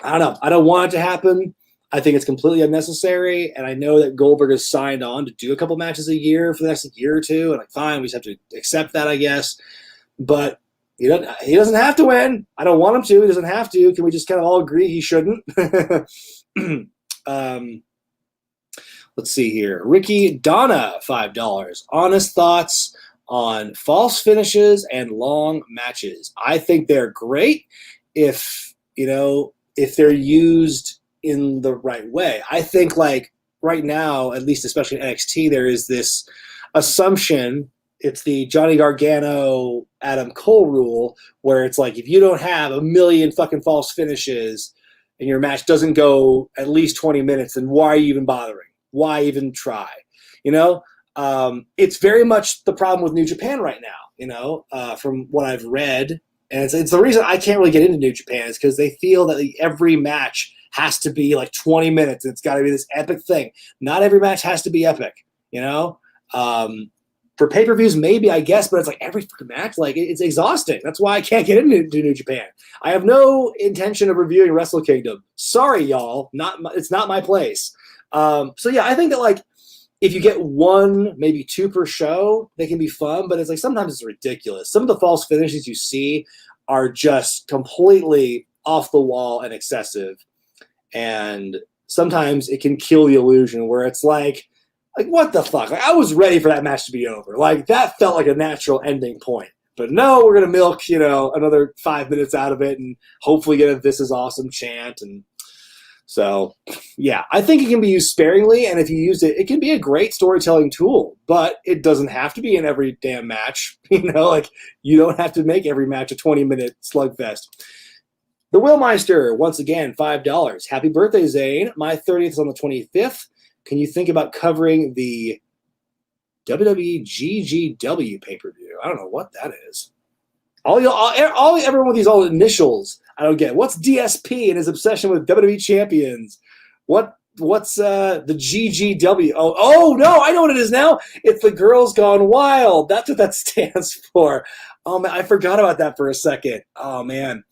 don't know. I don't want it to happen. I think it's completely unnecessary, and I know that Goldberg has signed on to do a couple matches a year for the next year or two, and, like, fine, we just have to accept that, I guess. But he doesn't have to win. I don't want him to. He doesn't have to. Can we just kind of all agree he shouldn't? Let's see here. Ricky Donna, $5. Honest thoughts on false finishes and long matches. I think they're great if they're used in the right way. I think, like, right now, at least especially in NXT, there is this assumption. It's the Johnny Gargano, Adam Cole rule, where it's like, if you don't have a million fucking false finishes and your match doesn't go at least 20 minutes, then why are you even bothering? Why even try? It's very much the problem with New Japan right now, from what I've read. And it's the reason I can't really get into New Japan is because they feel that every match has to be like 20 minutes. And it's got to be this epic thing. Not every match has to be epic, For pay-per-views, maybe, I guess, but it's like every fucking match, like, it's exhausting. That's why I can't get into New Japan. I have no intention of reviewing Wrestle Kingdom. Sorry, y'all. It's not my place. So, yeah, I think that, like, if you get one, maybe two per show, they can be fun, but it's like sometimes it's ridiculous. Some of the false finishes you see are just completely off the wall and excessive. And sometimes it can kill the illusion where it's like, what the fuck? Like, I was ready for that match to be over. Like, that felt like a natural ending point. But no, we're going to milk, another 5 minutes out of it and hopefully get a "This is awesome" chant. And so, yeah, I think it can be used sparingly. And if you use it, it can be a great storytelling tool. But it doesn't have to be in every damn match. Like, you don't have to make every match a 20-minute slugfest. The Willmeister, once again, $5. Happy birthday, Zane. My 30th is on the 25th. Can you think about covering the WWE GGW pay-per-view? I don't know what that is. Everyone with these all initials, I don't get. What's DSP and his obsession with WWE champions? What's the GGW? Oh no, I know what it is now. It's the Girls Gone Wild. That's what that stands for. Oh man, I forgot about that for a second. Oh man.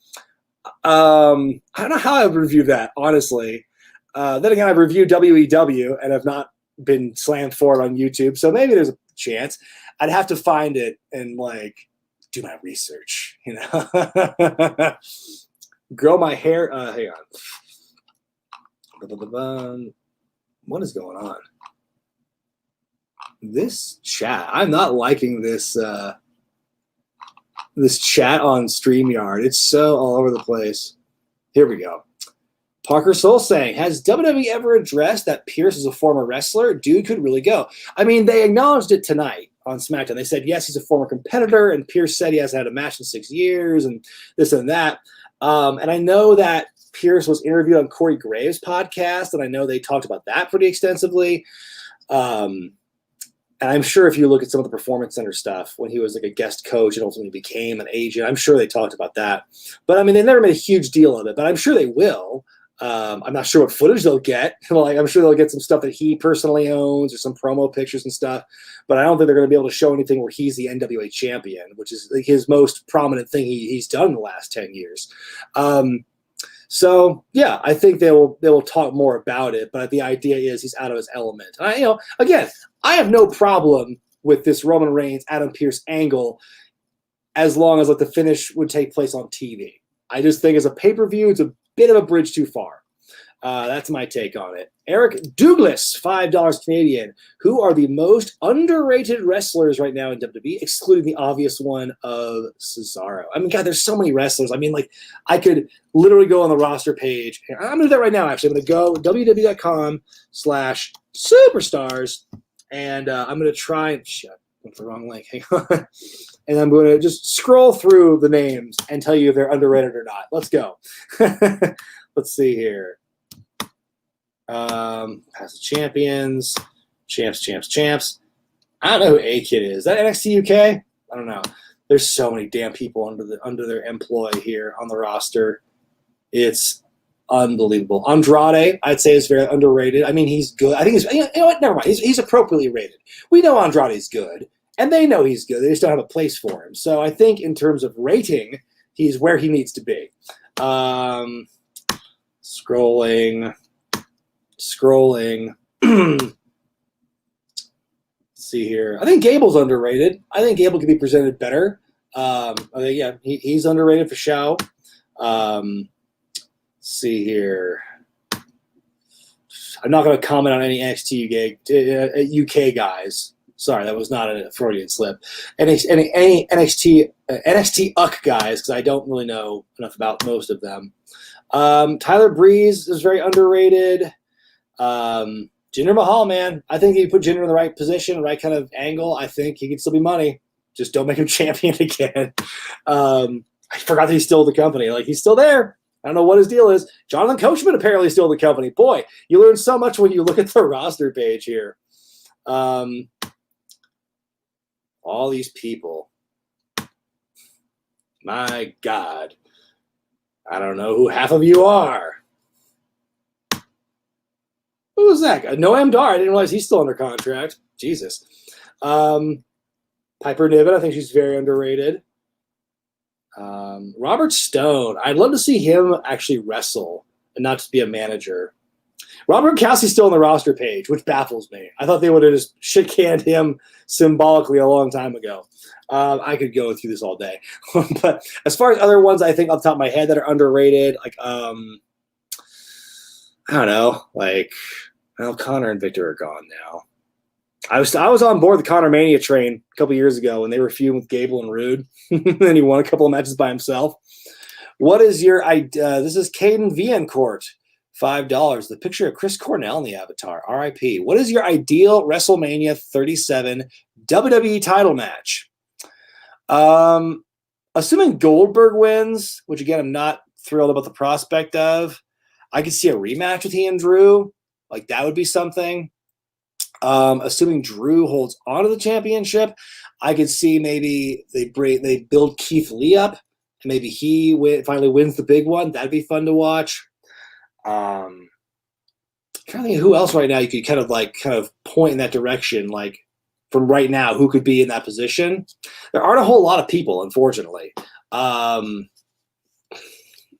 I don't know how I would review that, honestly. Then again, I've reviewed WEW and have not been slammed for it on YouTube, so maybe there's a chance. I'd have to find it and, like, do my research, Grow my hair. Hang on. What is going on? This chat, I'm not liking this this chat on StreamYard. It's so all over the place. Here we go. Parker Soul saying, has WWE ever addressed that Pearce is a former wrestler? Dude could really go. I mean, they acknowledged it tonight on SmackDown. They said, yes, he's a former competitor, and Pearce said he hasn't had a match in 6 years, and this and that. And I know that Pearce was interviewed on Corey Graves' podcast, and I know they talked about that pretty extensively. And I'm sure if you look at some of the Performance Center stuff, when he was like a guest coach and ultimately became an agent, I'm sure they talked about that. But I mean, they never made a huge deal of it, but I'm sure they will. I'm not sure what footage they'll get. Like, I'm sure they'll get some stuff that he personally owns or some promo pictures and stuff. But I don't think they're going to be able to show anything where he's the NWA champion, which is like his most prominent thing he's done in the last 10 years. So yeah, I think they will talk more about it. But the idea is he's out of his element. And again, I have no problem with this Roman Reigns Adam Pearce angle, as long as like the finish would take place on TV. I just think as a pay-per-view, it's a bit of a bridge too far. That's my take on it. Eric Douglas, $5 Canadian. Who are the most underrated wrestlers right now in WWE, excluding the obvious one of Cesaro? I mean, God, there's so many wrestlers. I mean, like, I could literally go on the roster page. I'm going to do that right now, actually. I'm going to go www.com/superstars, and I'm going to try and shut. Went the wrong link. Hang on. And I'm going to just scroll through the names and tell you if they're underrated or not. Let's go. Let's see here. Past champions, champs. I don't know who A-Kid is. Is that NXT UK? I don't know. There's so many damn people under their employ here on the roster. It's unbelievable. Andrade, I'd say, is very underrated. I mean, he's good. I think he's, you know what? Never mind. He's appropriately rated. We know Andrade's good, and they know he's good. They just don't have a place for him. So I think in terms of rating, he's where he needs to be. Scrolling. Let's see here. I think Gable's underrated. I think Gable could be presented better. I think, yeah, he's underrated for show. See here. I'm not going to comment on any NXT UK guys. Sorry, that was not a Freudian slip. Any NXT UK guys, because I don't really know enough about most of them. Tyler Breeze is very underrated. Jinder Mahal, man. I think if you put Jinder in the right position, right kind of angle, I think he could still be money. Just don't make him champion again. I forgot that he's still with the company. Like, he's still there. I don't know what his deal is. Jonathan Coachman apparently still with the company. Boy, you learn so much when you look at the roster page here. All these people. My God. I don't know who half of you are. Who was that guy? Noam Dar. I didn't realize he's still under contract. Jesus. Piper Niven, I think she's very underrated. Robert Stone. I'd love to see him actually wrestle and not just be a manager. Robert Gronkowski's still on the roster page, which baffles me. I thought they would have just shit-canned him symbolically a long time ago. I could go through this all day. But as far as other ones, I think off the top of my head that are underrated, like, I don't know, like, well, Connor and Victor are gone now. I was on board the Connor Mania train a couple years ago when they were feuding with Gable and Rude. And he won a couple of matches by himself. What is your idea? This is Caden Viencourt, $5. The picture of Chris Cornell in the avatar, RIP. What is your ideal WrestleMania 37 WWE title match? Assuming Goldberg wins, which again, I'm not thrilled about the prospect of, I could see a rematch with he and Drew. Like, that would be something. Assuming Drew holds onto the championship, I could see maybe they build Keith Lee up, and maybe he finally wins the big one. That'd be fun to watch. I'm trying to think of who else right now you could kind of point in that direction, like from right now, who could be in that position. There aren't a whole lot of people, unfortunately.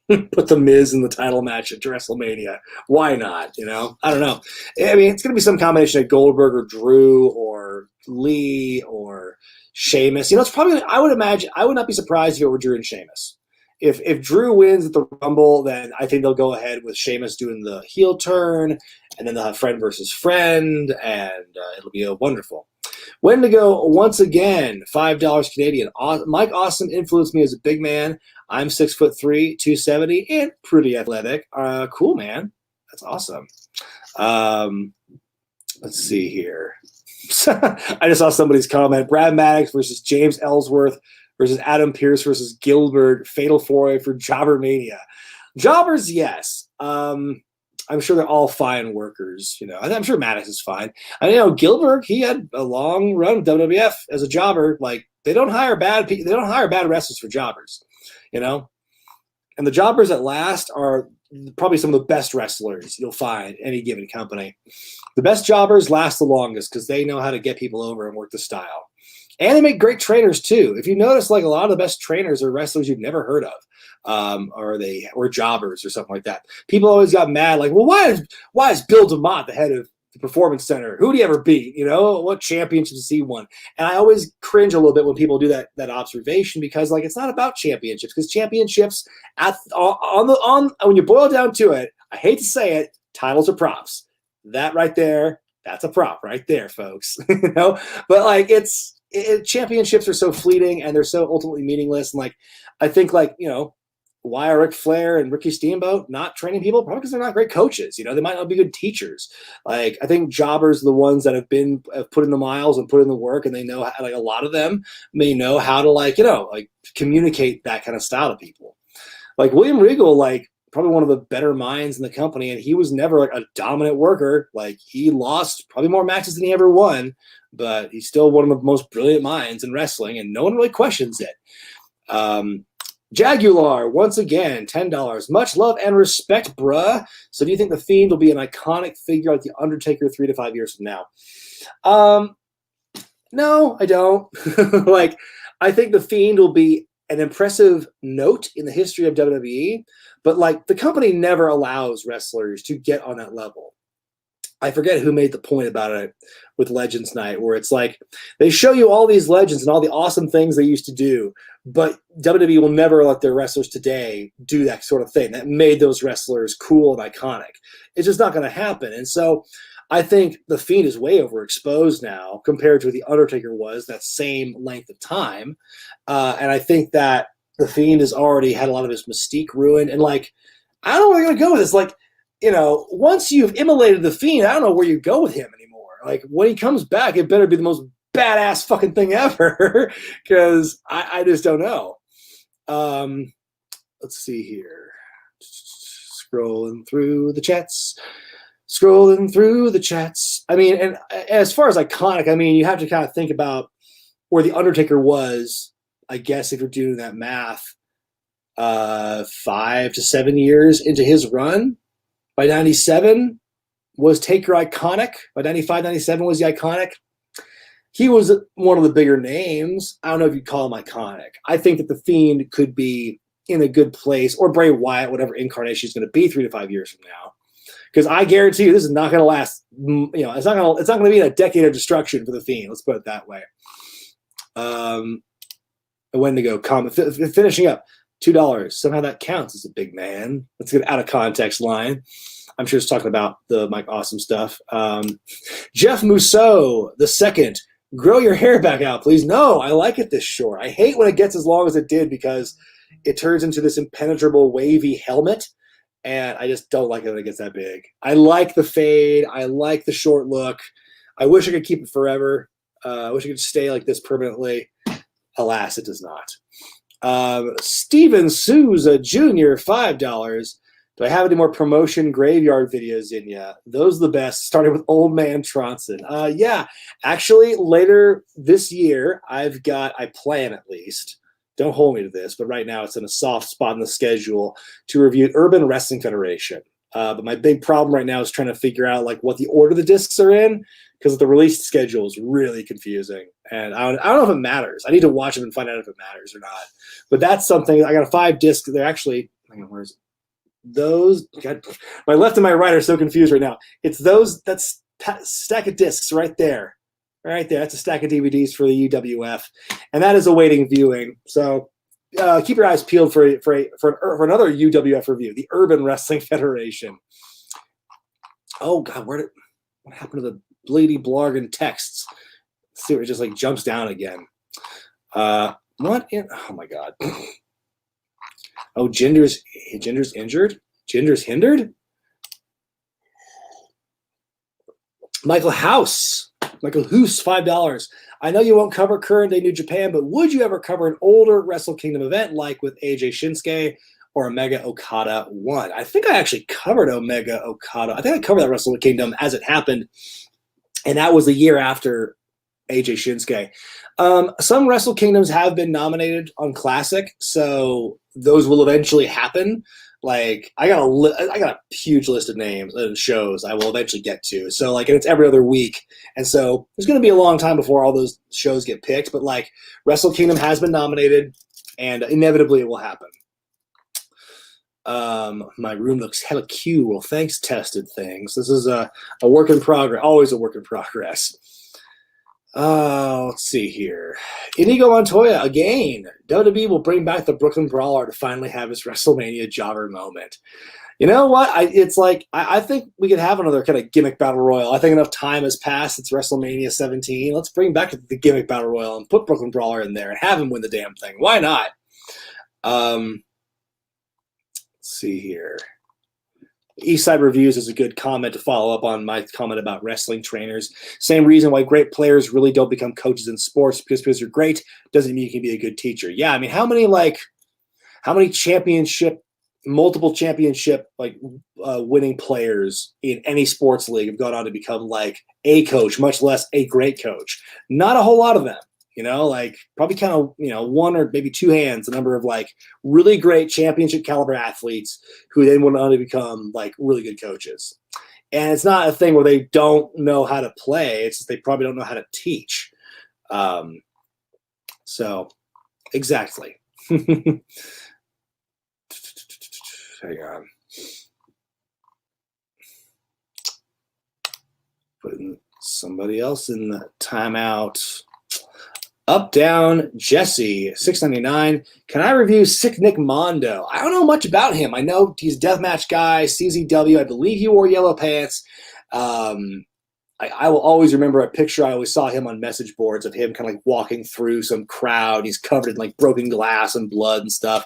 Put the Miz in the title match at WrestleMania. Why not? I don't know. I mean, it's going to be some combination of Goldberg or Drew or Lee or Sheamus. It's probably, I would imagine, I would not be surprised if it were Drew and Sheamus. If Drew wins at the Rumble, then I think they'll go ahead with Sheamus doing the heel turn, and then they'll have friend versus friend, and it'll be wonderful. Wendigo, once again, $5 Canadian. Mike Austin influenced me as a big man. I'm 6'3", 270, and pretty athletic. Cool, man. That's awesome. Let's see here. I just saw somebody's comment. Brad Maddox versus James Ellsworth versus Adam Pearce versus Gilbert. Fatal 4-way for Jobber Mania. Jobbers, yes. I'm sure they're all fine workers. You know, I'm sure Maddox is fine. I know Gilbert. He had a long run with WWF as a jobber. Like they don't hire bad people. They don't hire bad wrestlers for jobbers. You know, and the jobbers that last are probably some of the best wrestlers you'll find in any given company. The best jobbers last the longest because they know how to get people over and work the style. And they make great trainers too. If you notice, like a lot of the best trainers are wrestlers you've never heard of, or jobbers or something like that. People always got mad, like, well, why is Bill DeMott the head of the Performance Center? Who do you ever beat? You know, what championships has he won? And I always cringe a little bit when people do that observation because, like, it's not about championships because championships when you boil down to it, I hate to say it, titles are props. That right there, that's a prop right there, folks. You know, but like championships are so fleeting and they're so ultimately meaningless. And like, I think like, you know, why are Ric Flair and Ricky Steamboat not training people? Probably because they're not great coaches. You know, they might not be good teachers. Like, I think jobbers are the ones that have put in the miles and put in the work, and they know, like, a lot of them may know how to, like, you know, like communicate that kind of style to people. Like William Regal, like probably one of the better minds in the company, and he was never like a dominant worker. Like he lost probably more matches than he ever won, but he's still one of the most brilliant minds in wrestling, and no one really questions it. Jaguar, once again, $10. Much love and respect, bruh. So do you think The Fiend will be an iconic figure like The Undertaker 3 to 5 years from now? No, I don't. Like, I think The Fiend will be an impressive note in the history of WWE, but like the company never allows wrestlers to get on that level. I forget who made the point about it with Legends Night, where it's like they show you all these legends and all the awesome things they used to do, but WWE will never let their wrestlers today do that sort of thing that made those wrestlers cool and iconic. It's just not going to happen. And so I think The Fiend is way overexposed now compared to what The Undertaker was that same length of time. And I think that The Fiend has already had a lot of his mystique ruined. And like, I don't know where they're going to go with this. Like, you know, once you've immolated The Fiend, I don't know where you go with him anymore. Like, when he comes back, it better be the most badass fucking thing ever, because I just don't know. Let's see here. Scrolling through the chats. I mean, and as far as iconic, I mean, you have to kind of think about where The Undertaker was, I guess, if you're doing that math, 5 to 7 years into his run. By 97, was Taker iconic? By 95, 97, was he iconic? He was one of the bigger names. I don't know if you'd call him iconic. I think that The Fiend could be in a good place, or Bray Wyatt, whatever incarnation is going to be 3 to 5 years from now. Because I guarantee you, this is not going to last. You know, it's not going to be in a decade of destruction for The Fiend. Let's put it that way. Wendigo comment finishing up. $2. Somehow that counts as a big man. That's an out of context line. I'm sure it's talking about the Mike Awesome stuff. Jeff Mousseau II. Grow your hair back out, please. No, I like it this short. I hate when it gets as long as it did because it turns into this impenetrable wavy helmet. And I just don't like it when it gets that big. I like the fade. I like the short look. I wish I could keep it forever. I wish I could stay like this permanently. Alas, it does not. Steven Souza Jr., $5. Do I have any more promotion graveyard videos in ya? Those are the best, starting with Old Man Tronson. Yeah, actually, later this year, I plan at least, don't hold me to this, but right now it's in a soft spot in the schedule to review Urban Wrestling Federation. But my big problem right now is trying to figure out like what the order the discs are in, because the release schedule is really confusing. And I don't know if it matters. I need to watch them and find out if it matters or not. But that's something. I got a 5 disc. They're actually, hang on, where's those? God, my left and my right are so confused right now. It's those, that's stack of discs right there. Right there. That's a stack of DVDs for the UWF. And that is awaiting viewing. So keep your eyes peeled for another UWF review, the Urban Wrestling Federation. Oh, God, what happened to the Bleedy Blarg and texts? see, it just like jumps down again. What in? Oh my god. Oh, Jinder's injured. Jinder's hindered. Michael House, $5. I know you won't cover current day New Japan, but would you ever cover an older Wrestle Kingdom event like with AJ Shinsuke or Omega Okada 1? I think I actually covered Omega Okada. I think I covered that Wrestle Kingdom as it happened, and that was the year after AJ Shinsuke. Some Wrestle Kingdoms have been nominated on Classic, so those will eventually happen. Like I got a huge list of names and shows I will eventually get to. So like, and it's every other week, and so there's going to be a long time before all those shows get picked. But like, Wrestle Kingdom has been nominated, and inevitably it will happen. My room looks hella cute. Well, thanks, Tested Things. This is a work in progress. Always a work in progress. Let's see here. Inigo Montoya, again. WWE will bring back the Brooklyn Brawler to finally have his WrestleMania jobber moment. You know what? I think we could have another kind of gimmick battle royal. I think enough time has passed. It's WrestleMania 17. Let's bring back the gimmick battle royal and put Brooklyn Brawler in there and have him win the damn thing. Why not? Let's see here. Eastside Reviews is a good comment to follow up on my comment about wrestling trainers. Same reason why great players really don't become coaches in sports, because you're great doesn't mean you can be a good teacher. Yeah, I mean, how many multiple championship winning players in any sports league have gone on to become like a coach, much less a great coach? Not a whole lot of them. You know, like probably kind of, one or maybe two hands, the number of like really great championship caliber athletes who then went on to become like really good coaches. And it's not a thing where they don't know how to play. It's just they probably don't know how to teach. So exactly. Hang on. Putting somebody else in the timeout. Up, down, Jesse, $6.99. Can I review Sick Nick Mondo? I don't know much about him. I know he's a deathmatch guy, CZW. I believe he wore yellow pants. I will always remember a picture. I always saw him on message boards of him kind of like walking through some crowd. He's covered in like broken glass and blood and stuff.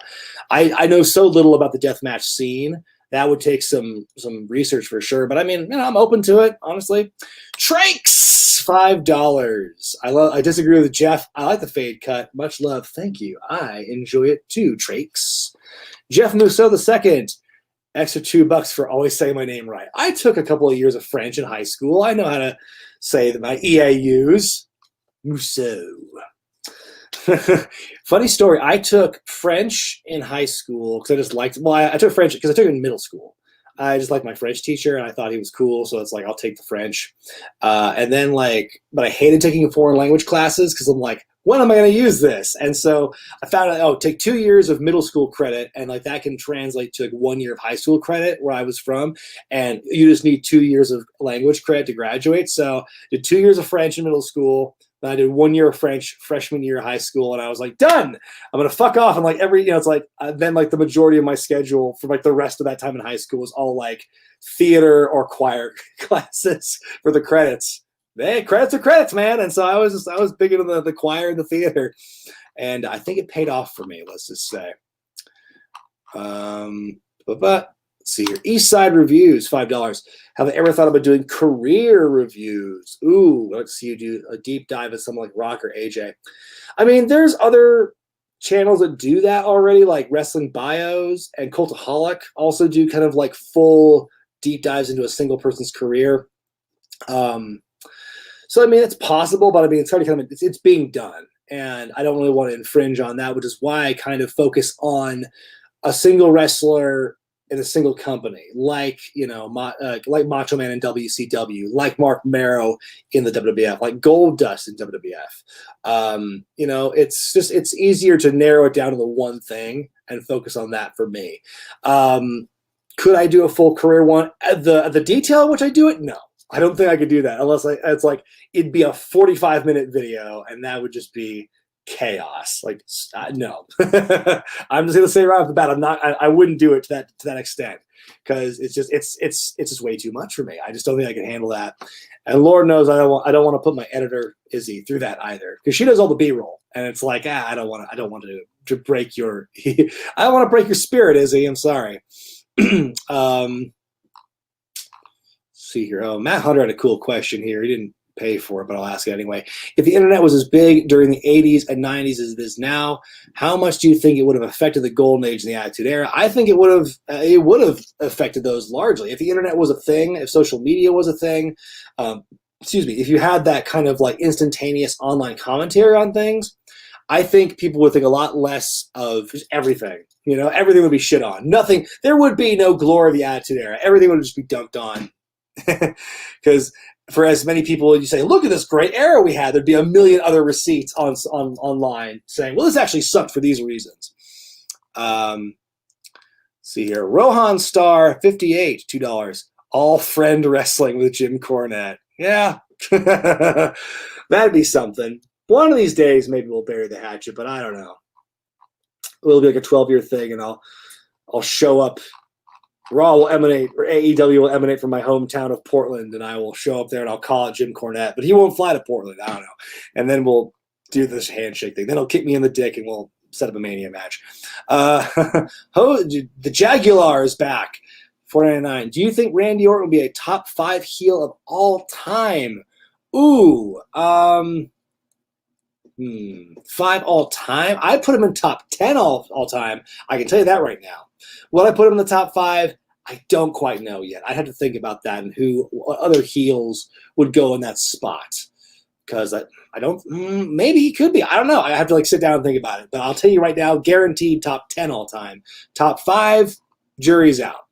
I know so little about the deathmatch scene. That would take some research for sure. But I mean, I'm open to it, honestly. Trakes, $5. I disagree with Jeff. I like the fade cut. Much love. Thank you. I enjoy it too, Trakes. Jeff Musso II. Extra $2 for always saying my name right. I took a couple of years of French in high school. I know how to say my EAUs. Musso. Funny story. I took French in high school because I just liked. Well, I took French because I took it in middle school. I just liked my French teacher, and I thought he was cool. So it's like I'll take the French. And then but I hated taking foreign language classes because I'm like, when am I going to use this? And so I found out, take 2 years of middle school credit, and like that can translate to like 1 year of high school credit where I was from. And you just need 2 years of language credit to graduate. So I did 2 years of French in middle school. Then I did 1 year of French freshman year of high school, and I was like, done. I'm gonna fuck off. And like it's like then like the majority of my schedule for like the rest of that time in high school was all like theater or choir classes for the credits. Hey, credits are credits, man. And so I was big into the choir and the theater, and I think it paid off for me. Let's just say. Let's see here. Eastside Reviews, $5. Have I ever thought about doing career reviews? Ooh, let's see you do a deep dive at someone like Rock or AJ. I mean, there's other channels that do that already, like Wrestling Bios, and Cultaholic also do kind of like full deep dives into a single person's career. So I mean, it's possible, but I mean, it's already kind of it's being done, and I don't really want to infringe on that, which is why I kind of focus on a single wrestler in a single company, like like Macho Man in WCW, like Mark Marrow in the WWF, like Goldust in WWF. It's easier to narrow it down to the one thing and focus on that for me. Could I do a full career one? The detail in which I do it, no. I don't think I could do that unless it'd be a 45-minute video, and that would just be chaos. Like, no. I'm just gonna say right off the bat, I wouldn't do it to that extent, because it's just way too much for me. I just don't think I can handle that. And Lord knows I don't want to put my editor Izzy through that either, because she does all the B-roll, and it's like, I don't want to break your I don't want to break your spirit, Izzy. I'm sorry. See here. Oh, Matt Hunter had a cool question here. He didn't pay for it, but I'll ask it anyway. If the internet was as big during the 80s and 90s as it is now, how much do you think it would have affected the golden age and the Attitude Era? I think it would have affected those largely. If the internet was a thing, if social media was a thing, excuse me, if you had that kind of like instantaneous online commentary on things, I think people would think a lot less of just everything. You know, everything would be shit on. Nothing. There would be no glory of the Attitude Era. Everything would just be dunked on. Because for as many people you say, look at this great era we had, there'd be a million other receipts online saying, well, this actually sucked for these reasons. See here, Rohan Star 58, $2. All friend wrestling with Jim Cornette. Yeah, that'd be something. One of these days, maybe we'll bury the hatchet, but I don't know. It'll be like a 12-year thing, and I'll show up. Raw will emanate, or AEW will emanate from my hometown of Portland, and I will show up there and I'll call it Jim Cornette, but he won't fly to Portland. I don't know. And then we'll do this handshake thing. Then he'll kick me in the dick and we'll set up a Mania match. The Jaguar is back. $4.99. Do you think Randy Orton will be a top 5 heel of all time? Ooh, 5 all time? I'd put him in top 10 all time. I can tell you that right now. Will I put him in the top 5? I don't quite know yet. I'd have to think about that and what other heels would go in that spot. Because I don't, maybe he could be. I don't know. I have to like sit down and think about it. But I'll tell you right now, guaranteed top 10 all time. Top 5, jury's out.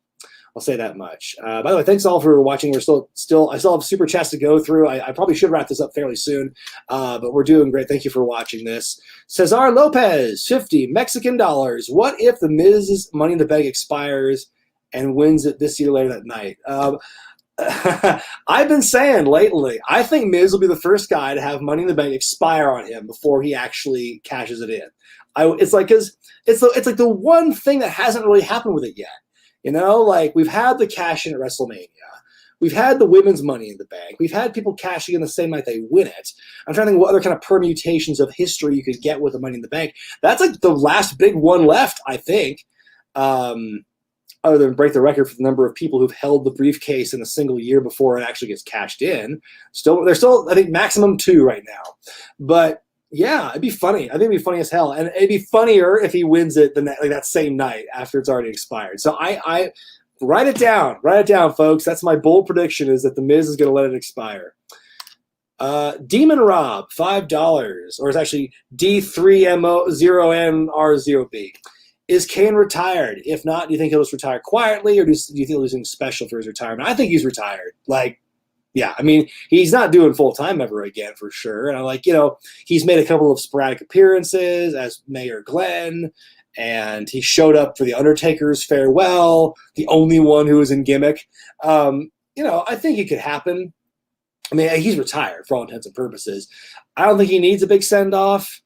I'll say that much. By the way, thanks all for watching. We're I still have super chats to go through. I probably should wrap this up fairly soon, but we're doing great. Thank you for watching this. Cesar Lopez, 50 Mexican dollars. What if the Miz's Money in the Bank expires and wins it this year later that night? I've been saying lately, I think Miz will be the first guy to have Money in the Bank expire on him before he actually cashes it in. It's like the one thing that hasn't really happened with it yet. You know, like we've had the cash in at WrestleMania. We've had the women's Money in the Bank. We've had people cashing in the same night they win it. I'm trying to think what other kind of permutations of history you could get with the Money in the Bank. That's like the last big one left, I think. Other than break the record for the number of people who've held the briefcase in a single year before it actually gets cashed in. There's still, I think, maximum 2 right now. But yeah, it'd be funny. I think it'd be funny as hell, and it'd be funnier if he wins it like that same night after it's already expired. So I write it down, folks. That's my bold prediction: is that the Miz is going to let it expire. Demon Rob, $5, or it's actually D3MO0NR0B. Is Kane retired? If not, do you think he'll just retire quietly, or do you think he'll do something special for his retirement? I think he's retired. Like. Yeah, I mean, he's not doing full-time ever again for sure. And he's made a couple of sporadic appearances as Mayor Glenn, and he showed up for The Undertaker's farewell, the only one who was in gimmick. I think it could happen. I mean, he's retired for all intents and purposes. I don't think he needs a big send-off.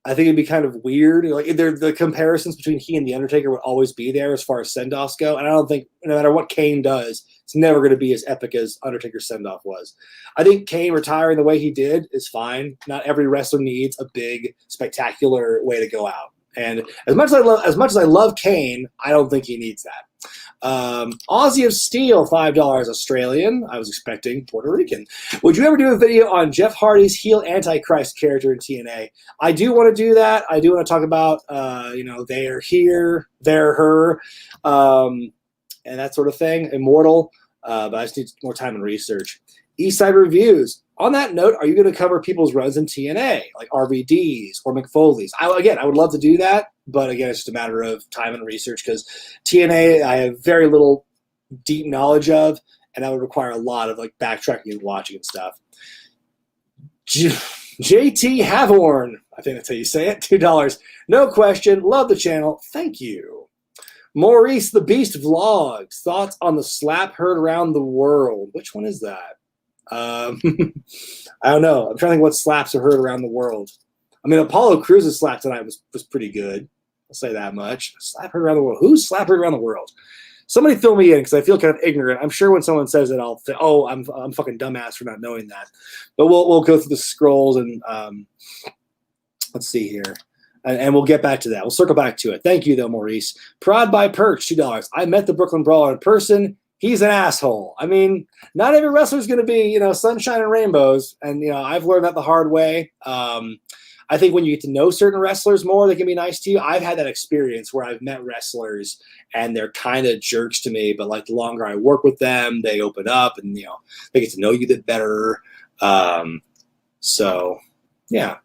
I think it'd be kind of weird. Like the comparisons between he and The Undertaker would always be there as far as send-offs go. And I don't think, no matter what Kane does, it's never going to be as epic as Undertaker's send-off was. I think Kane retiring the way he did is fine. Not every wrestler needs a big, spectacular way to go out. And as much as I love Kane, I don't think he needs that. Aussie of Steel, $5 Australian. I was expecting Puerto Rican. Would you ever do a video on Jeff Hardy's heel Antichrist character in TNA? I do want to do that. I do want to talk about, they are here, they're her, and that sort of thing. Immortal, but I just need more time and research. Eastside Reviews. On that note, are you going to cover people's runs in TNA, like RVDs or McFoley's? I would love to do that, but again, it's just a matter of time and research because TNA I have very little deep knowledge of, and that would require a lot of like backtracking and watching and stuff. JT Havorn, I think that's how you say it, $2. No question. Love the channel. Thank you. Maurice the Beast Vlogs. Thoughts on the slap heard around the world. Which one is that? I don't know. I'm trying to think what slaps are heard around the world. I mean, Apollo Crews' slap tonight was pretty good. I'll say that much. Slap heard around the world. Who's slap heard around the world? Somebody fill me in because I feel kind of ignorant. I'm sure when someone says it, I'll say, "Oh, I'm fucking dumbass for not knowing that." But we'll go through the scrolls and let's see here, and we'll get back to that. We'll circle back to it. Thank you though, Maurice. Prod by Perch, $2. I met the Brooklyn Brawler in person. He's an asshole. I mean, not every wrestler is going to be, sunshine and rainbows. And, I've learned that the hard way. I think when you get to know certain wrestlers more, they can be nice to you. I've had that experience where I've met wrestlers and they're kind of jerks to me, but like the longer I work with them, they open up and, they get to know you a bit better. So, yeah.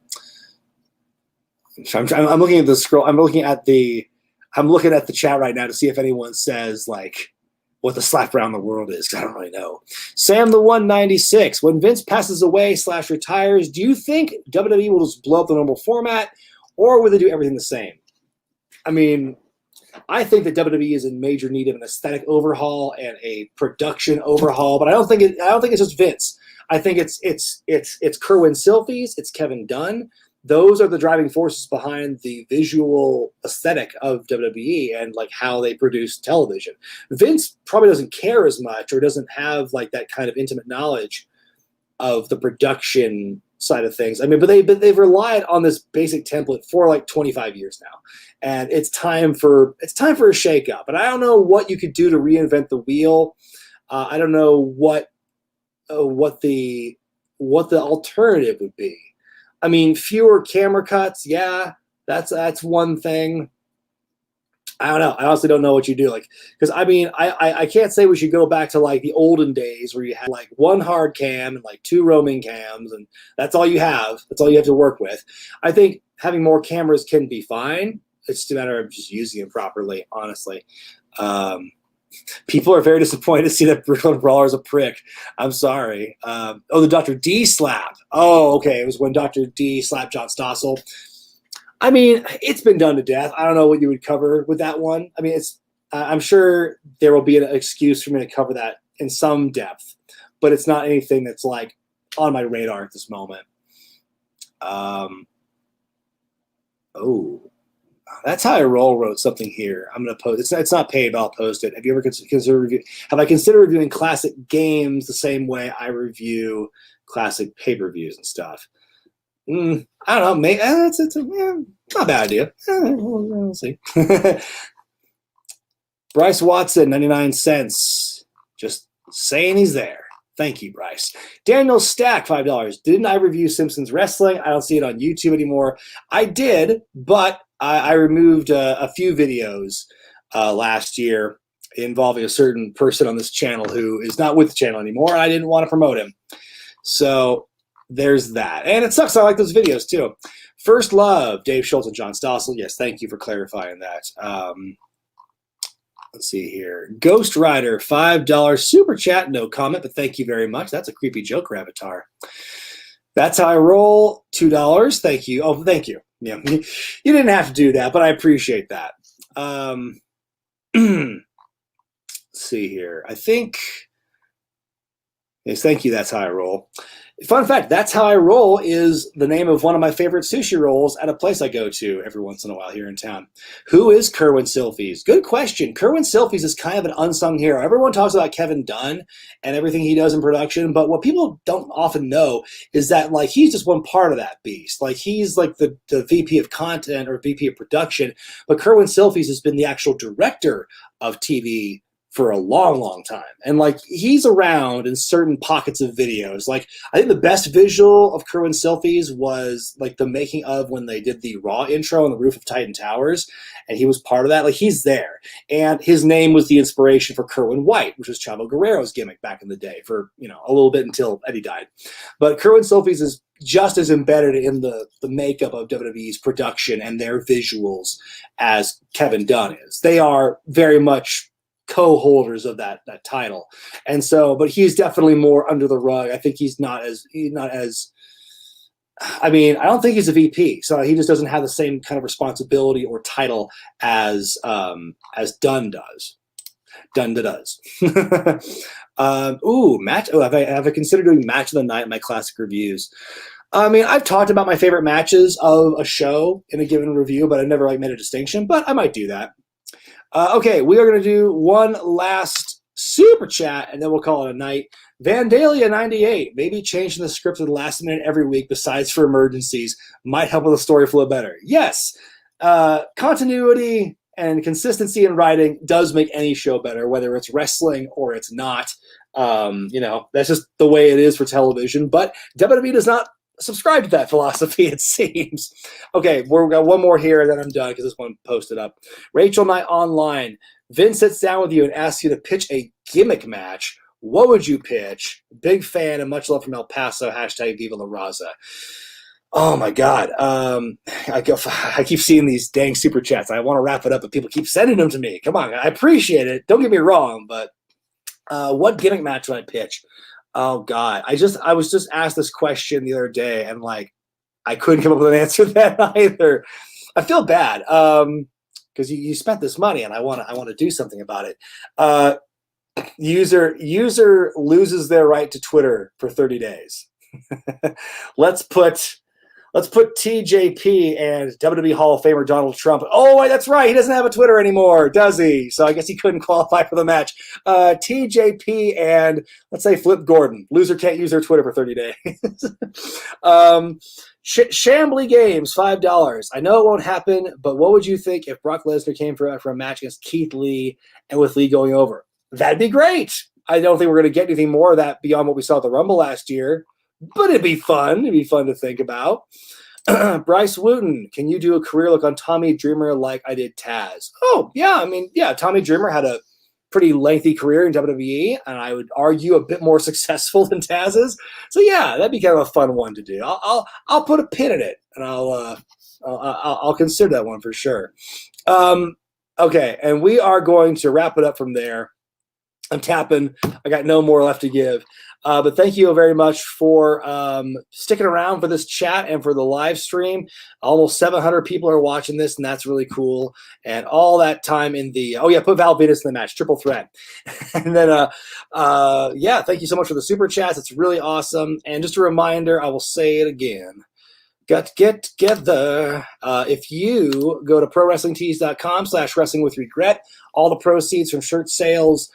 I'm looking at the scroll. I'm looking at the chat right now to see if anyone says like, what the slap around the world is. I don't really know. Sam the 196. When Vince passes away / retires, do you think WWE will just blow up the normal format, or will they do everything the same? I mean, I think that WWE is in major need of an aesthetic overhaul and a production overhaul, but I don't think it's just Vince. I think it's Kerwin Silfies, it's Kevin Dunn. Those are the driving forces behind the visual aesthetic of WWE and like how they produce television. Vince probably doesn't care as much or doesn't have like that kind of intimate knowledge of the production side of things. I mean, but they've relied on this basic template for like 25 years now, and it's time for a shakeup. But I don't know what you could do to reinvent the wheel. I don't know what the alternative would be. I mean, fewer camera cuts, yeah, that's one thing. I don't know. I honestly don't know what you do. Like, because I mean, I can't say we should go back to like the olden days where you had like one hard cam and like two roaming cams, and that's all you have. That's all you have to work with. I think having more cameras can be fine. It's just a matter of just using them properly, honestly. People are very disappointed to see that Brooklyn Brawler is a prick. I'm sorry. The Dr. D slap. Oh, okay. It was when Dr. D slapped John Stossel. I mean, it's been done to death. I don't know what you would cover with that one. I mean, I'm sure there will be an excuse for me to cover that in some depth, but it's not anything that's like on my radar at this moment. That's how I roll. Wrote something here. I'm going to post. It's not paid, but I'll post it. Have you ever have I considered reviewing classic games the same way I review classic pay-per-views and stuff? I don't know. Maybe it's not a bad idea. We'll see. Bryce Watson, 99 cents. Just saying he's there. Thank you, Bryce. Daniel Stack, $5. Didn't I review Simpsons Wrestling? I don't see it on YouTube anymore. I did, but I removed a few videos last year involving a certain person on this channel who is not with the channel anymore, and I didn't want to promote him. So there's that. And it sucks. I like those videos, too. First Love, Dave Schultz and John Stossel. Yes, thank you for clarifying that. Let's see here. Ghost Rider, $5 super chat. No comment, but thank you very much. That's a creepy Joker avatar. That's how I roll. $2. Thank you. Oh, thank you. Yeah, you didn't have to do that, but I appreciate that. Let's see here. I think. Yes, thank you. That's how I roll. Fun fact, That's How I Roll is the name of one of my favorite sushi rolls at a place I go to every once in a while here in town. Who is Kerwin Silfies? Good question. Kerwin Silfies is kind of an unsung hero. Everyone talks about Kevin Dunn and everything he does in production, but what people don't often know is that like he's just one part of that beast. Like he's like the VP of content or VP of production, but Kerwin Silfies has been the actual director of TV for a long, long time. And like he's around in certain pockets of videos. Like I think the best visual of Kerwin Silfies was like the making of when they did the Raw intro on the roof of Titan Towers, and he was part of that. Like he's there. And his name was the inspiration for Kerwin White, which was Chavo Guerrero's gimmick back in the day for, a little bit until Eddie died. But Kerwin Silfies is just as embedded in the makeup of WWE's production and their visuals as Kevin Dunn is. They are very much co-holders of that title. And so, but he's definitely more under the rug. I think he's not as I mean, I don't think he's a VP, so he just doesn't have the same kind of responsibility or title as Dunn does. Match. Have I considered doing match of the night in my classic reviews? I mean, I've talked about my favorite matches of a show in a given review, but I've never like made a distinction, but I might do that. Okay, we are going to do one last super chat, and then we'll call it a night. Vandalia 98, maybe changing the script at the last minute every week besides for emergencies might help with the story flow better. Yes, continuity and consistency in writing does make any show better, whether it's wrestling or it's not. That's just the way it is for television, but WWE does not subscribe to that philosophy, it seems. Okay, we've got one more here, and then I'm done because this one posted up. Rachel Knight Online. Vince sits down with you and asks you to pitch a gimmick match. What would you pitch? Big fan and much love from El Paso. Hashtag Viva La Raza. Oh, my God. I keep seeing these dang super chats. I want to wrap it up, but people keep sending them to me. Come on, I appreciate it. Don't get me wrong, but what gimmick match would I pitch? Oh God, I was just asked this question the other day, and like I couldn't come up with an answer to that either. I feel bad because you spent this money, and I want to do something about it. User loses their right to Twitter for 30 days. Let's put TJP and WWE Hall of Famer Donald Trump. Oh, wait, that's right. He doesn't have a Twitter anymore, does he? So I guess he couldn't qualify for the match. TJP and, let's say, Flip Gordon. Loser can't use their Twitter for 30 days. Shambly Games, $5. I know it won't happen, but what would you think if Brock Lesnar came for a match against Keith Lee and with Lee going over? That'd be great. I don't think we're going to get anything more of that beyond what we saw at the Rumble last year. But it'd be fun. It'd be fun to think about. Bryce Wooten, can you do a career look on Tommy Dreamer like I did Taz? Oh, yeah. I mean, yeah, Tommy Dreamer had a pretty lengthy career in WWE, and I would argue a bit more successful than Taz's. So, yeah, that'd be kind of a fun one to do. I'll put a pin in it, and I'll consider that one for sure. Okay, and we are going to wrap it up from there. I'm tapping. I got no more left to give. But thank you very much for sticking around for this chat and for the live stream. Almost 700 people are watching this, and that's really cool. And all that time in the put Val Venis in the match, triple threat. And then thank you so much for the super chats. It's really awesome. And just a reminder, I will say it again. Got to get together. If you go to prowrestlingtees.com/wrestlingwithregret, all the proceeds from shirt sales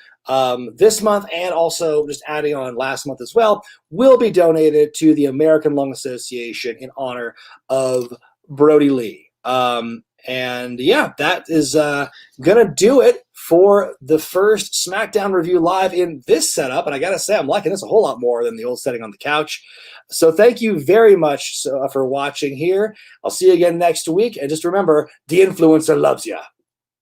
this month, and also just adding on last month as well, will be donated to the American Lung Association in honor of Brody Lee. And yeah, that is gonna do it for the first SmackDown review live in this setup. And I gotta say, I'm liking this a whole lot more than the old setting on the couch. So thank you very much for watching here. I'll see you again next week. And just remember, the influencer loves you.